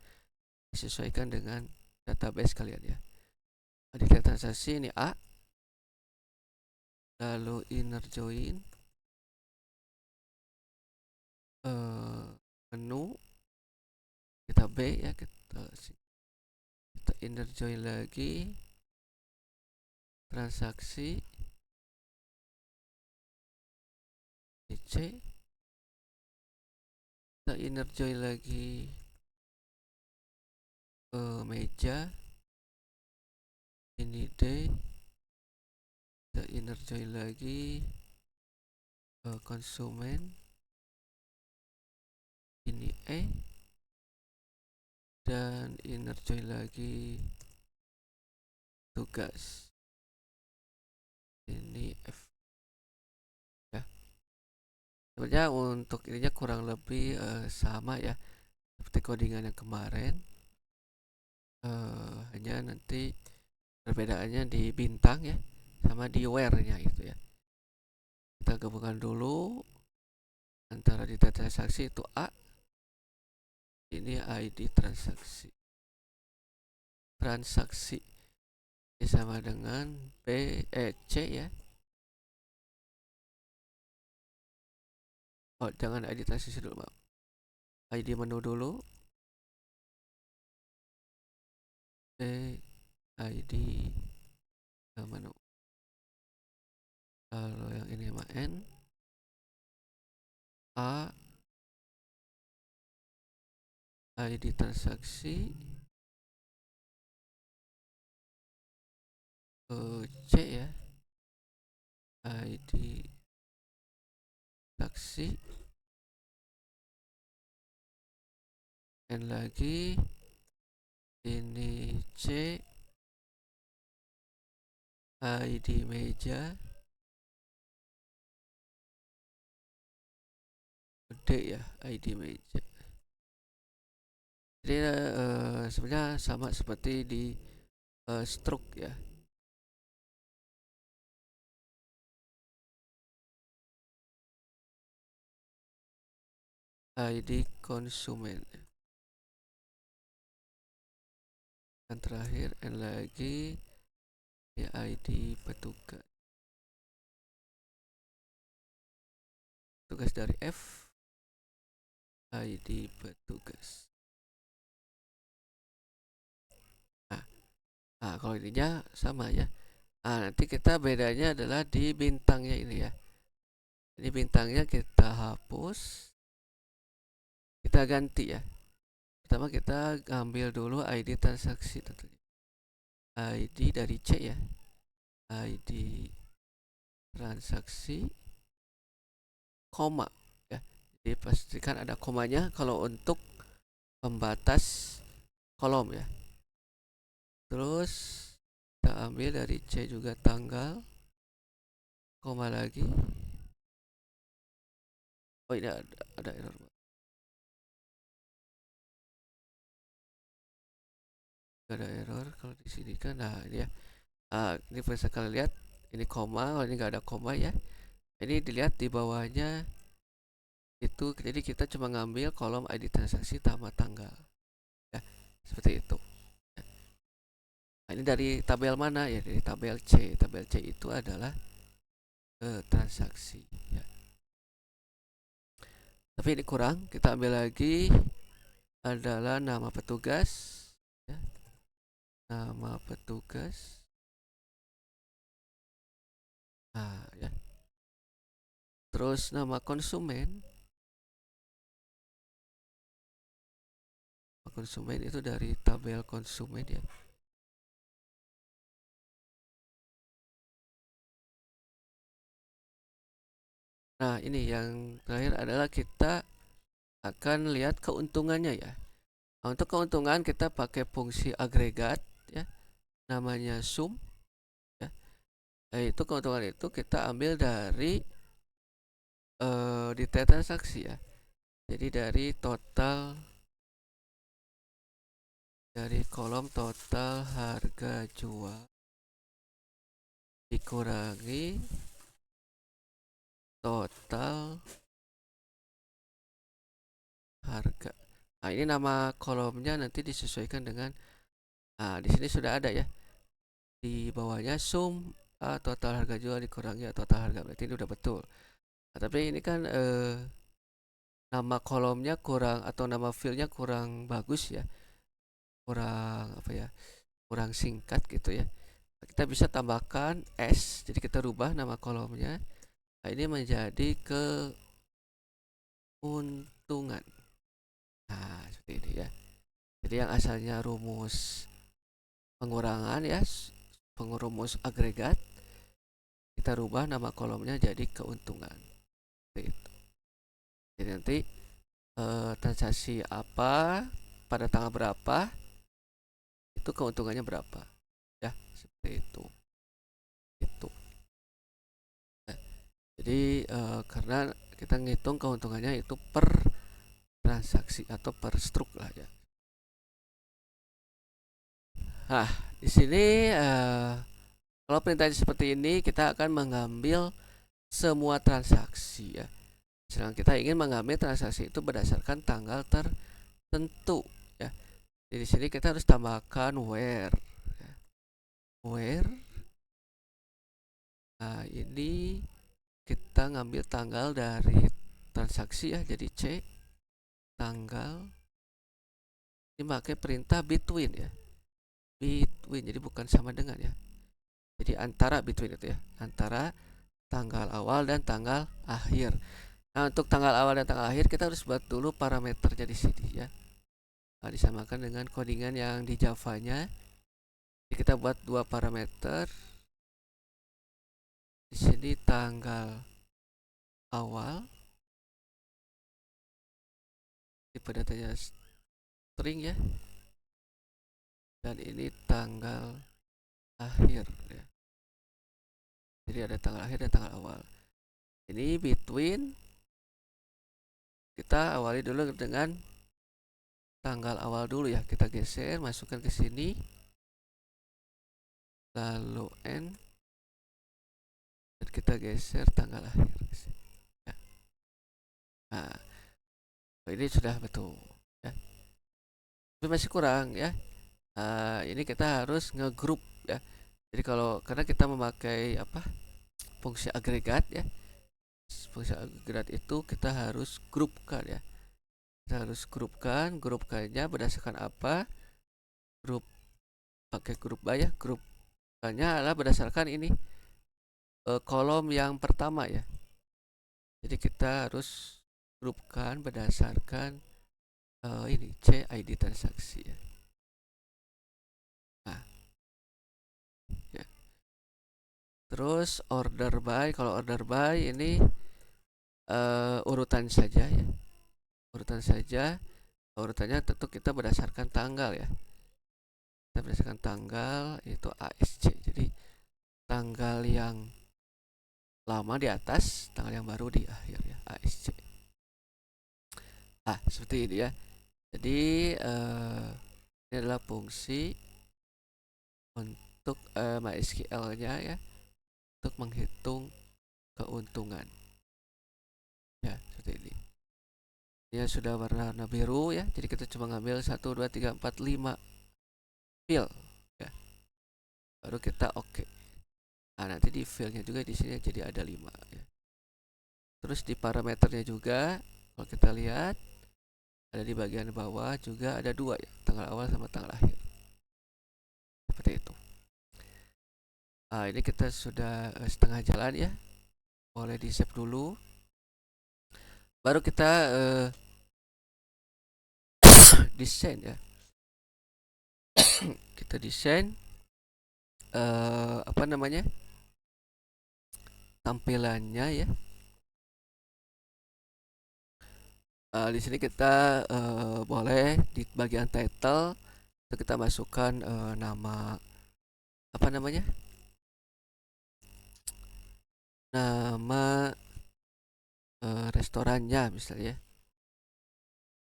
disesuaikan dengan database kalian ya. Nah, detail transaksi ini A, lalu inner join, menu kita B ya, kita inner join lagi, transaksi C, kita inner join lagi meja, ini D, kita inner join lagi konsumen, ini E, dan inner join lagi tugas, ini F ya. Sebenarnya untuk ininya kurang lebih sama ya seperti codingan yang kemarin, hanya nanti perbedaannya di bintang ya sama di where nya itu ya. Kita gabungkan dulu antara data transaksi itu A, ini ID transaksi, ini sama dengan C ya. Oh, jangan ID transaksi dulu, maaf. ID menu dulu. ID menu. Kalau yang ini sama N, A, ID transaksi C ya, ID transaksi, dan lagi ini C, ID meja, D ya, ID meja. Jadi sebenarnya sama seperti di stroke ya. ID konsumen. Dan terakhir N lagi ya, ID petugas. Tugas dari F, ID petugas. Nah, kalau ininya sama ya. Nah, nanti kita bedanya adalah di bintangnya ini ya. Ini bintangnya kita hapus, kita ganti ya. Pertama kita ambil dulu ID transaksi tentunya. ID dari C ya. ID transaksi, koma ya. Jadi pastikan ada komanya kalau untuk pembatas kolom ya. Terus kita ambil dari C juga tanggal, koma lagi. Oh, ini ada error. Ada error kalau di sini kan. Nah, ini ya. Ini bisa kalian lihat, ini koma, kalau ini nggak ada koma ya. Ini dilihat di bawahnya itu, jadi kita cuma ngambil kolom ID transaksi tambah tanggal ya, seperti itu. Nah, ini dari tabel mana ya? Dari tabel C. Tabel C itu adalah transaksi ya. Tapi ini kurang, kita ambil lagi adalah nama petugas ya. Nama petugas. Nah ya. Terus nama konsumen. Konsumen itu dari tabel konsumen ya. Nah, ini yang terakhir adalah kita akan lihat keuntungannya ya. Nah, untuk keuntungan kita pakai fungsi agregat ya, namanya sum ya. Itu keuntungan itu kita ambil dari detail transaksi ya. Jadi dari total, dari kolom total harga jual dikurangi total harga. Nah, ini nama kolomnya nanti disesuaikan dengan, di sini sudah ada ya. Di bawahnya sum total harga jual dikurangi total harga, berarti ini udah betul. Nah, tapi ini kan nama kolomnya kurang, atau nama filenya kurang bagus ya, kurang apa ya, kurang singkat gitu ya. Kita bisa tambahkan S, jadi kita rubah nama kolomnya. Nah, ini menjadi keuntungan. Nah, seperti ini ya. Jadi yang asalnya rumus pengurangan ya, pengurumus agregat, kita rubah nama kolomnya jadi keuntungan. Seperti itu. Jadi nanti transaksi apa pada tanggal berapa, itu keuntungannya berapa ya, seperti itu. Nah, jadi karena kita ngitung keuntungannya itu per transaksi atau per struk lah ya. Nah, di sini kalau perintahnya seperti ini, kita akan mengambil semua transaksi ya. Sedang kita ingin mengambil transaksi itu berdasarkan tanggal tertentu ya. Jadi di sini kita harus tambahkan where ya. Where, nah ini kita ngambil tanggal dari transaksi ya, jadi C tanggal. Ini pakai perintah between ya, between, jadi bukan sama dengan ya, jadi antara, between itu ya, antara tanggal awal dan tanggal akhir. Nah, untuk tanggal awal dan tanggal akhir kita harus buat dulu parameternya di sini ya. disamakan dengan codingan yang di Java-nya. Jadi kita buat dua parameter. Di sini tanggal awal, tipe datanya string ya, dan ini tanggal akhir ya. Jadi ada tanggal akhir dan tanggal awal. Ini between, kita awali dulu dengan tanggal awal dulu ya. Kita geser, masukkan ke sini, lalu n, dan kita geser tanggal akhir ya. Nah, ini sudah betul ya. Tapi masih kurang ya. Ini kita harus ngegroup ya. Jadi karena kita memakai fungsi agregat ya, fungsi agregat itu kita harus grupkan ya. Kita harus grupkannya berdasarkan apa? Pakai grup by ya. Grupkannya adalah berdasarkan ini kolom yang pertama ya. Jadi kita harus grupkan berdasarkan ini CID transaksi ya. Nah, ya. Terus order by, kalau order by ini urutan saja ya. Urutan saja. Urutannya tentu kita berdasarkan tanggal ya. Kita berdasarkan tanggal itu ASC. Jadi tanggal yang lama di atas, tanggal yang baru di akhir ya, ASC. Seperti ini ya. Jadi ini adalah fungsi untuk MySQL-nya ya, untuk menghitung keuntungan. Ya, seperti ini. Ini sudah warna biru ya. Jadi kita cuma ngambil 1 2 3 4 5 fill ya. Baru kita oke. Nah, nanti di fill-nya juga di sini jadi ada 5 ya. Terus di parameternya juga kalau kita lihat ada di bagian bawah juga ada 2 ya, tanggal awal sama tanggal akhir. Seperti itu. Ini kita sudah setengah jalan ya. Boleh di save dulu. Baru kita desain ya. Kita desain tampilannya ya. Di sini kita boleh di bagian title itu kita masukkan nama nama restorannya misalnya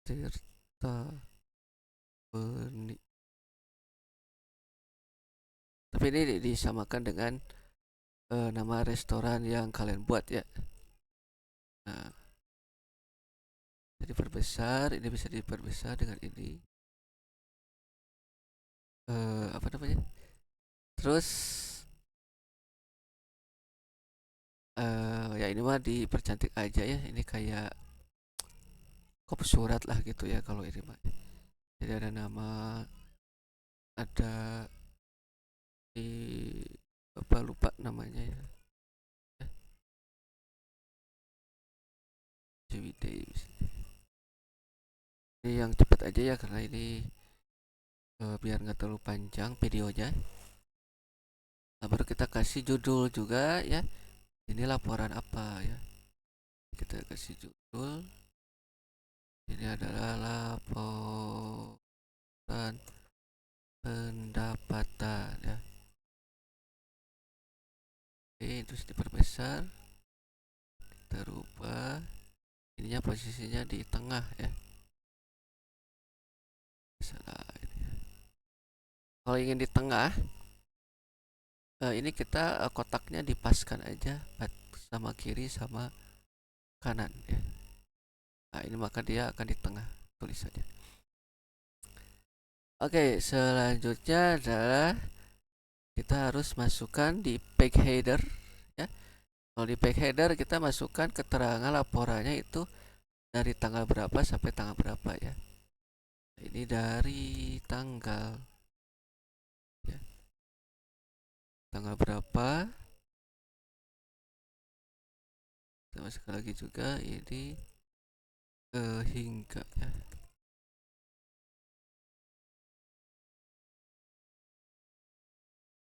Tirta Beni. Tapi ini disamakan dengan nama restoran yang kalian buat ya. Nah, jadi perbesar, ini bisa diperbesar dengan ini. Terus ya ini mah dipercantik aja ya. Ini kayak kop surat lah gitu ya kalau ini mah. Jadi ada nama, ada di lupa namanya ya. Ini yang cepat aja ya karena ini biar nggak terlalu panjang videonya. Nah, baru kita kasih judul juga ya. Ini laporan apa ya? Kita kasih judul. Ini adalah laporan pendapatan ya. Oke, terus diperbesar. Kita rubah. Ininya posisinya di tengah ya. Salah ini. Kalau ingin di tengah, ini kita kotaknya dipaskan aja sama kiri sama kanan ya. Nah, ini maka dia akan di tengah tulisannya. Oke, selanjutnya adalah kita harus masukkan di page header ya. Kalau di page header kita masukkan keterangan laporannya itu dari tanggal berapa sampai tanggal berapa ya. Ini dari tanggal ya. Tanggal berapa? Kita masukkan lagi juga ini hingga ya.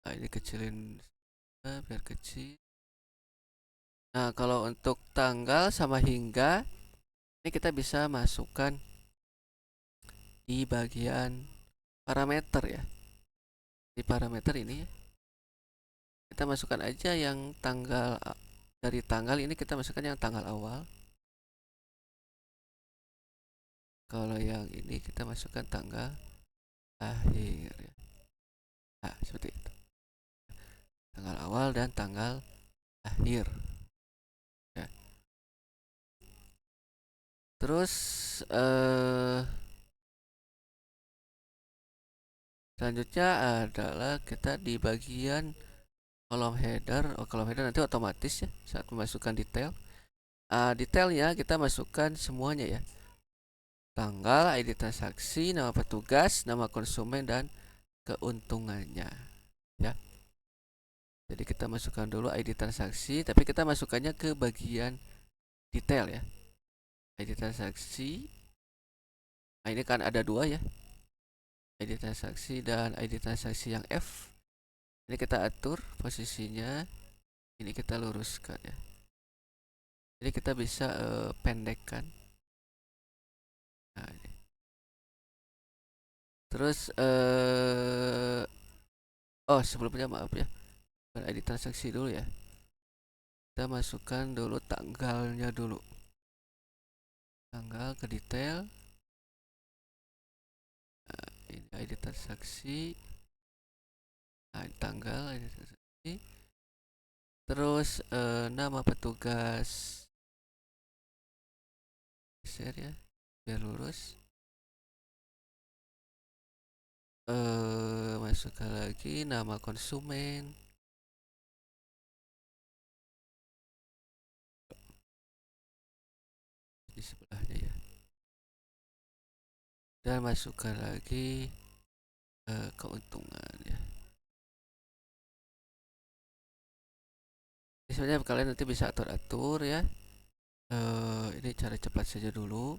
Nah, ini kecilin biar kecil. Nah, kalau untuk tanggal sama hingga ini kita bisa masukkan di bagian parameter ya. Di parameter ini kita masukkan aja yang tanggal, dari tanggal ini kita masukkan yang tanggal awal. Kalau yang ini kita masukkan tanggal akhir ya. Nah, seperti itu. Tanggal awal dan tanggal akhir ya. Terus selanjutnya adalah kita di bagian kolom header. Kolom header nanti otomatis ya saat memasukkan detail. Detailnya kita masukkan semuanya ya. Tanggal, ID transaksi, nama petugas, nama konsumen, dan keuntungannya ya. Jadi kita masukkan dulu ID transaksi, tapi kita masukkannya ke bagian detail ya. ID transaksi. Nah, ini kan ada dua ya. ID transaksi dan ID transaksi yang F. Ini kita atur posisinya. Ini kita luruskan ya. Jadi kita bisa pendekkan. Nah, ini. Terus oh sebelumnya maaf ya. ID transaksi dulu ya. Kita masukkan dulu tanggalnya dulu. Tanggal ke detail. Nah, ini ID transaksi. Nah, ini tanggal ID transaksi. Terus nama petugas. Share ya, biar lurus. Masukkan lagi nama konsumen. Di sebelahnya ya. Dan masukkan lagi keuntungan ya. Ini sebenarnya kalian nanti bisa atur-atur ya. Ini cara cepat saja dulu.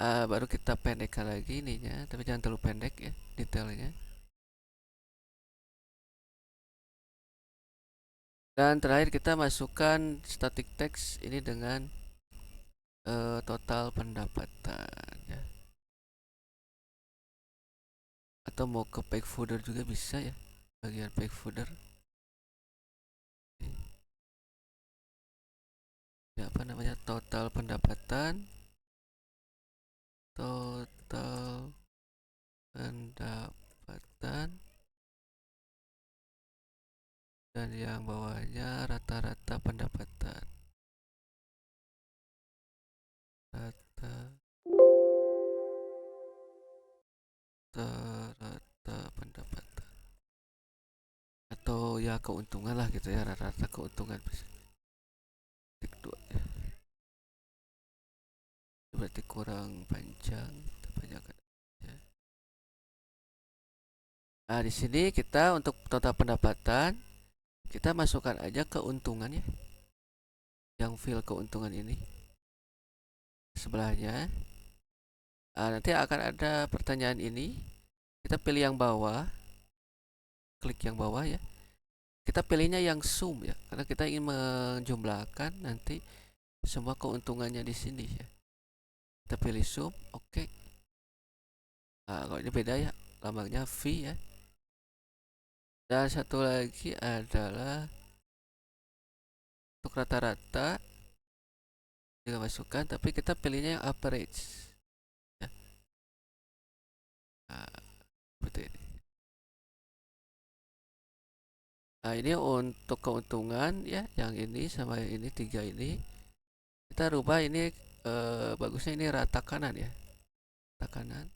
Baru kita pendekkan lagi ininya, tapi jangan terlalu pendek ya detailnya. Dan terakhir kita masukkan static text ini dengan total pendapatan ya. Atau mau ke page footer juga bisa ya, bagian page footer. Ya, apa namanya, total pendapatan, total pendapatan, dan yang bawahnya rata-rata pendapatan, rata-rata pendapatan, atau ya keuntungan lah gitu ya, rata-rata keuntungan bisa. Tik 2 ya. Berarti kurang panjang, kita panjangkan ya. Nah, di sini kita untuk total pendapatan kita masukkan aja keuntungan ya. Yang field keuntungan ini sebelahnya. Nanti akan ada pertanyaan ini. Kita pilih yang bawah. Klik yang bawah ya. Kita pilihnya yang sum ya, karena kita ingin menjumlahkan nanti semua keuntungannya di sini ya. Kita pilih sum, oke. Kalau ini beda ya, lambangnya V ya. Dan satu lagi adalah untuk rata-rata juga masukkan, tapi kita pilihnya yang average ya. Seperti ini. Nah, ini untuk keuntungan ya, yang ini sama yang ini, tiga ini kita rubah. Ini bagusnya ini rata kanan ya, rata kanan.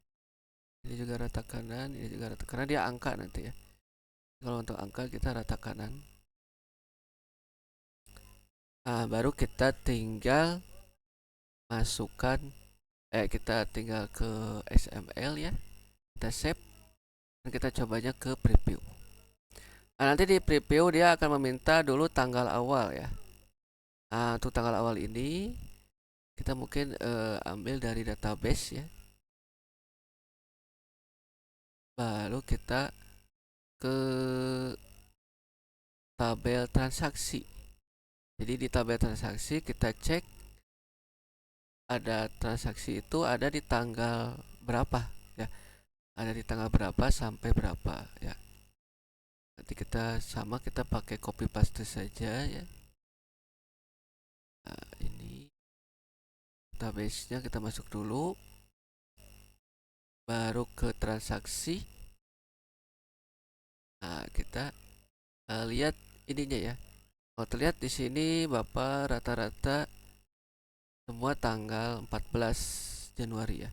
Ini juga rata kanan, ini juga rata kanan. Dia angka nanti ya. Kalau untuk angka kita rata kanan. Baru kita tinggal masukkan, kita tinggal ke XML ya. Kita save dan kita cobanya ke preview. Nanti di preview dia akan meminta dulu tanggal awal ya. Untuk tanggal awal ini kita mungkin ambil dari database ya. Lalu kita ke tabel transaksi. Jadi di tabel transaksi kita cek ada transaksi itu ada di tanggal berapa ya. Ada di tanggal berapa sampai berapa ya. Nanti kita pakai copy paste saja ya. Nah, ini database-nya kita masuk dulu, baru ke transaksi. Nah, kita lihat ininya ya. Kalau terlihat di sini Bapak rata-rata semua tanggal 14 Januari ya.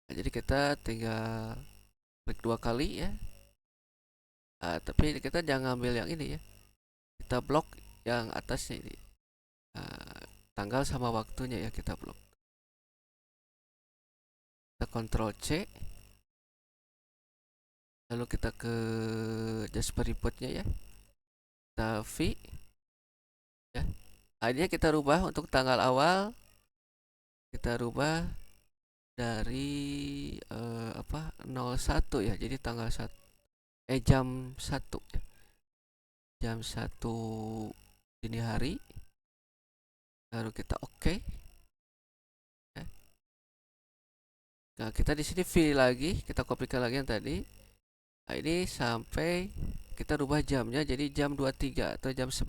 Nah, jadi kita tinggal klik 2 kali ya. Tapi kita jangan ambil yang ini ya. Kita blok yang atasnya ini. Tanggal sama waktunya ya kita blok. Kita Ctrl C. Lalu kita ke Jasper Report-nya ya. Kita V ya. Akhirnya kita rubah untuk tanggal awal. Kita rubah dari 01 ya. Jadi tanggal 1 jam 1 ya. Jam 1 dini hari. Lalu kita oke. Ya. Nah, kita di sini V lagi, kita kopikan lagi yang tadi. Nah, ini sampai kita rubah jamnya jadi jam 23 atau jam 11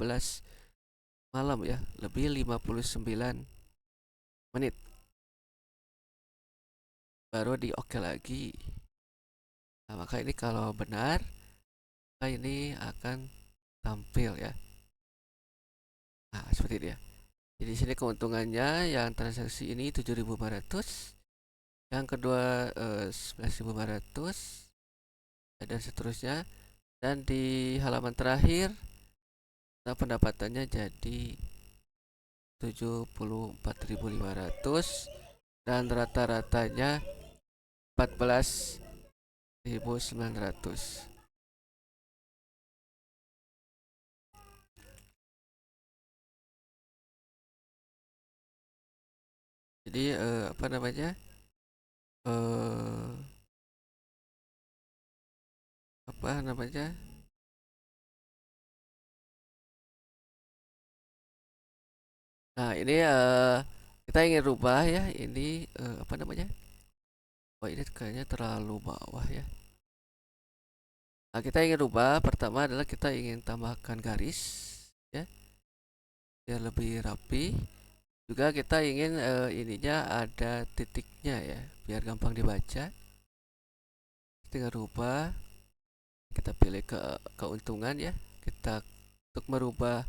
malam ya, lebih 59 menit. Baru di oke lagi. Nah, maka ini kalau benar, maka ini akan tampil ya. Nah, seperti ini ya. Jadi di sini keuntungannya yang transaksi ini 7.500, yang kedua 11.500 dan seterusnya. Dan di halaman terakhir nah, pendapatannya jadi 74.500 dan rata-ratanya 14.900. Jadi apa namanya? eh apa namanya? Nah, ini kita ingin rubah ya. Ini apa namanya? Oh, ini kayaknya terlalu bawah ya. Nah, kita ingin rubah. Pertama adalah kita ingin tambahkan garis ya, biar lebih rapi. Juga kita ingin ininya ada titiknya ya, biar gampang dibaca. Tinggal rubah. Kita pilih keuntungan ya. Kita untuk merubah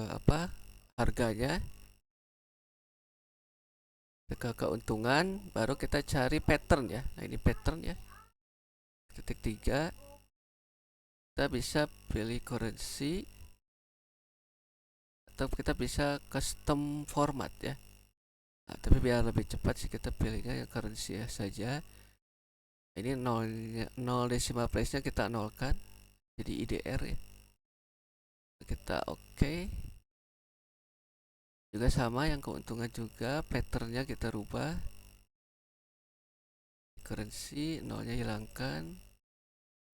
apa harganya ke keuntungan, baru kita cari pattern ya. Nah, ini pattern ya. Titik 3. Kita bisa pilih currency atau kita bisa custom format ya. Nah, tapi biar lebih cepat sih kita pilihnya yang currency ya saja. Ini 0 decimal place-nya kita nolkan jadi IDR ya. Kita oke. Juga sama yang keuntungan juga, patternnya kita rubah. Currency nolnya hilangkan.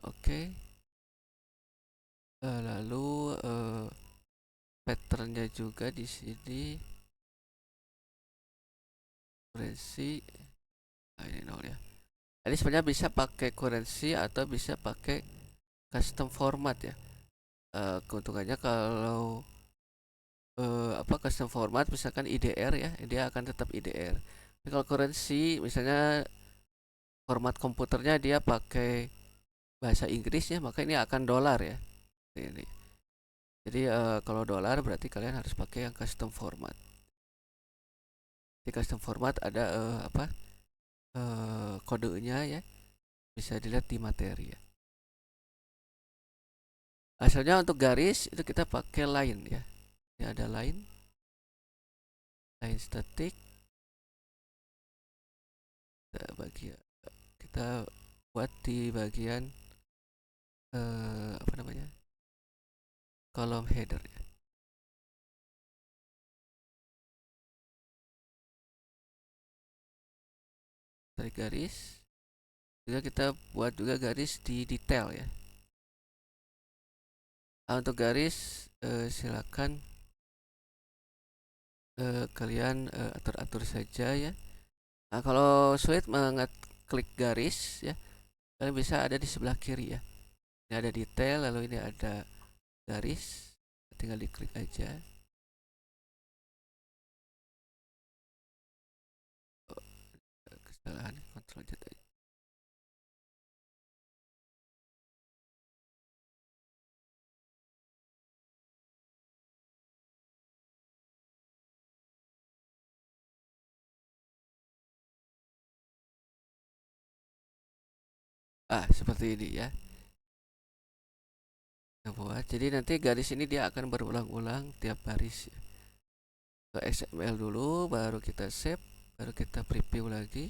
Oke. Lalu patternnya juga di sini currency. Nah, ini nol ya. Jadi sebenarnya bisa pakai currency atau bisa pakai custom format ya. Keuntungannya kalau custom format misalkan IDR ya, dia akan tetap IDR. Tapi kalau currency misalnya format komputernya dia pakai bahasa Inggris ya, maka ini akan dolar ya. Ini. Jadi kalau dolar berarti kalian harus pakai yang custom format. Di custom format ada kodenya ya, bisa dilihat di materi ya. Asalnya untuk garis itu kita pakai line ya. Ini ada line statik. Kita buat di bagian apa namanya, kolom header ya. Tarik garis. juga kita buat juga garis di detail ya. Untuk garis silakan kalian atur-atur saja ya. Nah, kalau sulit mengeklik garis ya, kalian bisa ada di sebelah kiri ya. Ini ada detail, lalu ini ada garis, tinggal diklik aja. Kesalahan, kontrol Z aja. Seperti ini ya. Nah, buat. Jadi nanti garis ini dia akan berulang-ulang tiap baris ya. Ke XML dulu, baru kita save, baru kita preview lagi.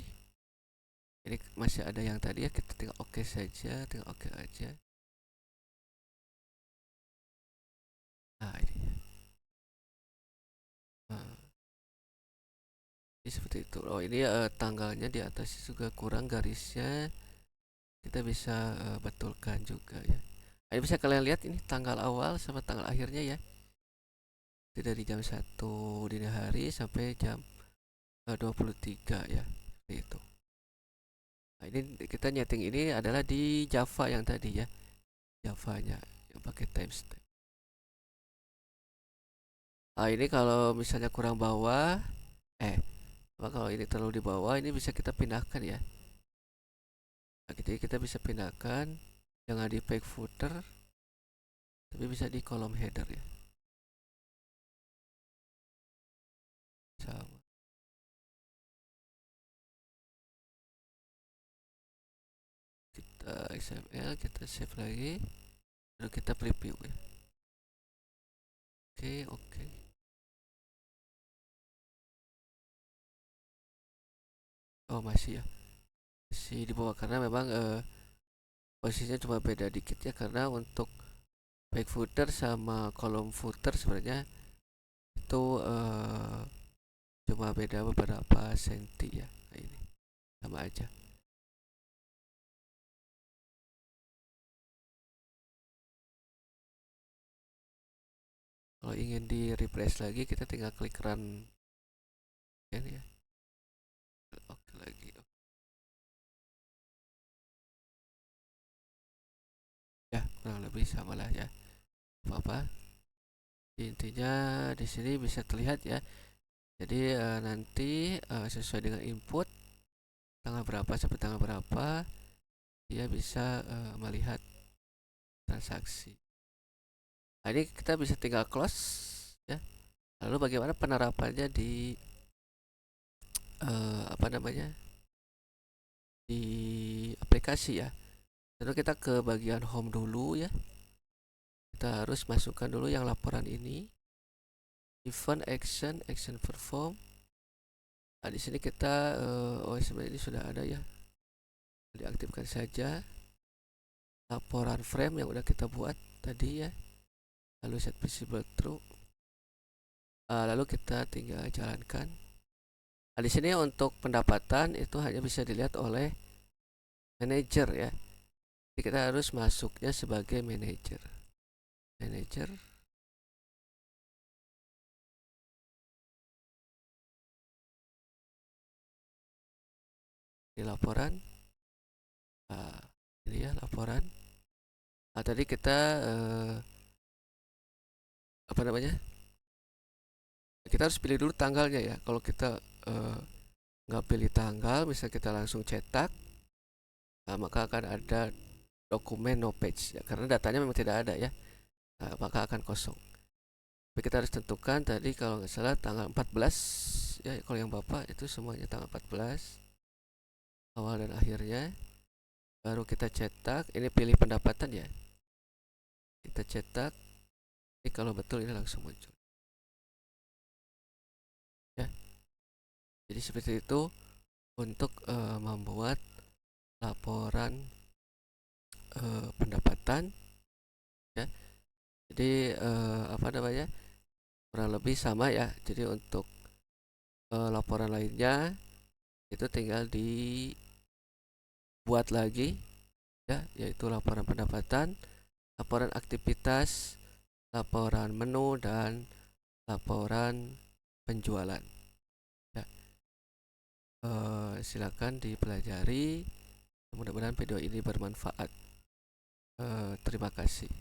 Ini masih ada yang tadi ya, kita tinggal oke saja, tinggal oke aja. Nah, ini. Nah, ini seperti itu. Oh, ini tanggalnya di atas juga kurang garisnya. Kita bisa betulkan juga ya. Ini bisa kalian lihat ini tanggal awal sama tanggal akhirnya ya. Itu dari jam 1 dini hari sampai jam 23 ya. Seperti itu. Nah, ini kita nyeting ini adalah di Java yang tadi ya. Javanya yang pakai timestamp. Nah, ini kalau misalnya kurang bawah, kalau ini terlalu di bawah, ini bisa kita pindahkan ya. Nah, jadi kita bisa pindahkan, jangan di page footer, tapi bisa di kolom header ya. Sama. Kita XML, kita save lagi, lalu kita preview ya. Oke. Oh, masih ya. Masih di bawah karena memang posisinya cuma beda dikit ya, karena untuk page footer sama kolom footer sebenarnya itu cuma beda beberapa senti ya. Nah, ini sama aja. Kalau ingin di refresh lagi, kita tinggal klik run ya. Oke lagi. Ya, kurang lebih sama lah ya. Apa-apa. Intinya di sini bisa terlihat ya. Jadi nanti sesuai dengan input tanggal berapa sampai tanggal berapa dia bisa melihat transaksi. Nah, ini kita bisa tinggal close ya. Lalu bagaimana penerapannya di apa namanya? Di aplikasi ya. Lalu kita ke bagian home dulu ya. Kita harus masukkan dulu yang laporan ini. Event action perform. Nah, di sini kita sebenarnya ini sudah ada ya. Diaktifkan saja laporan frame yang udah kita buat tadi ya. Lalu set visible true. Lalu kita tinggal jalankan. Nah, di sini untuk pendapatan itu hanya bisa dilihat oleh manager ya. Jadi kita harus masuknya sebagai manager. Manager. Di laporan. Ini ya laporan. Tadi kita apa namanya? Kita harus pilih dulu tanggalnya ya. Kalau kita nggak pilih tanggal, misal kita langsung cetak, maka akan ada dokumen no page ya, karena datanya memang tidak ada ya. Maka akan kosong. Tapi kita harus tentukan tadi kalau nggak salah tanggal 14 ya, kalau yang Bapak itu semuanya tanggal 14 awal dan akhirnya. Baru kita cetak, ini pilih pendapatan ya. Kita cetak. Ini kalau betul ini langsung muncul. Ya. Jadi seperti itu untuk membuat laporan pendapatan ya. Jadi apa namanya? Kurang lebih sama ya. Jadi untuk laporan lainnya itu tinggal di buat lagi ya, yaitu laporan pendapatan, laporan aktivitas, laporan menu, dan laporan penjualan ya. Silakan dipelajari, mudah-mudahan video ini bermanfaat. Terima kasih.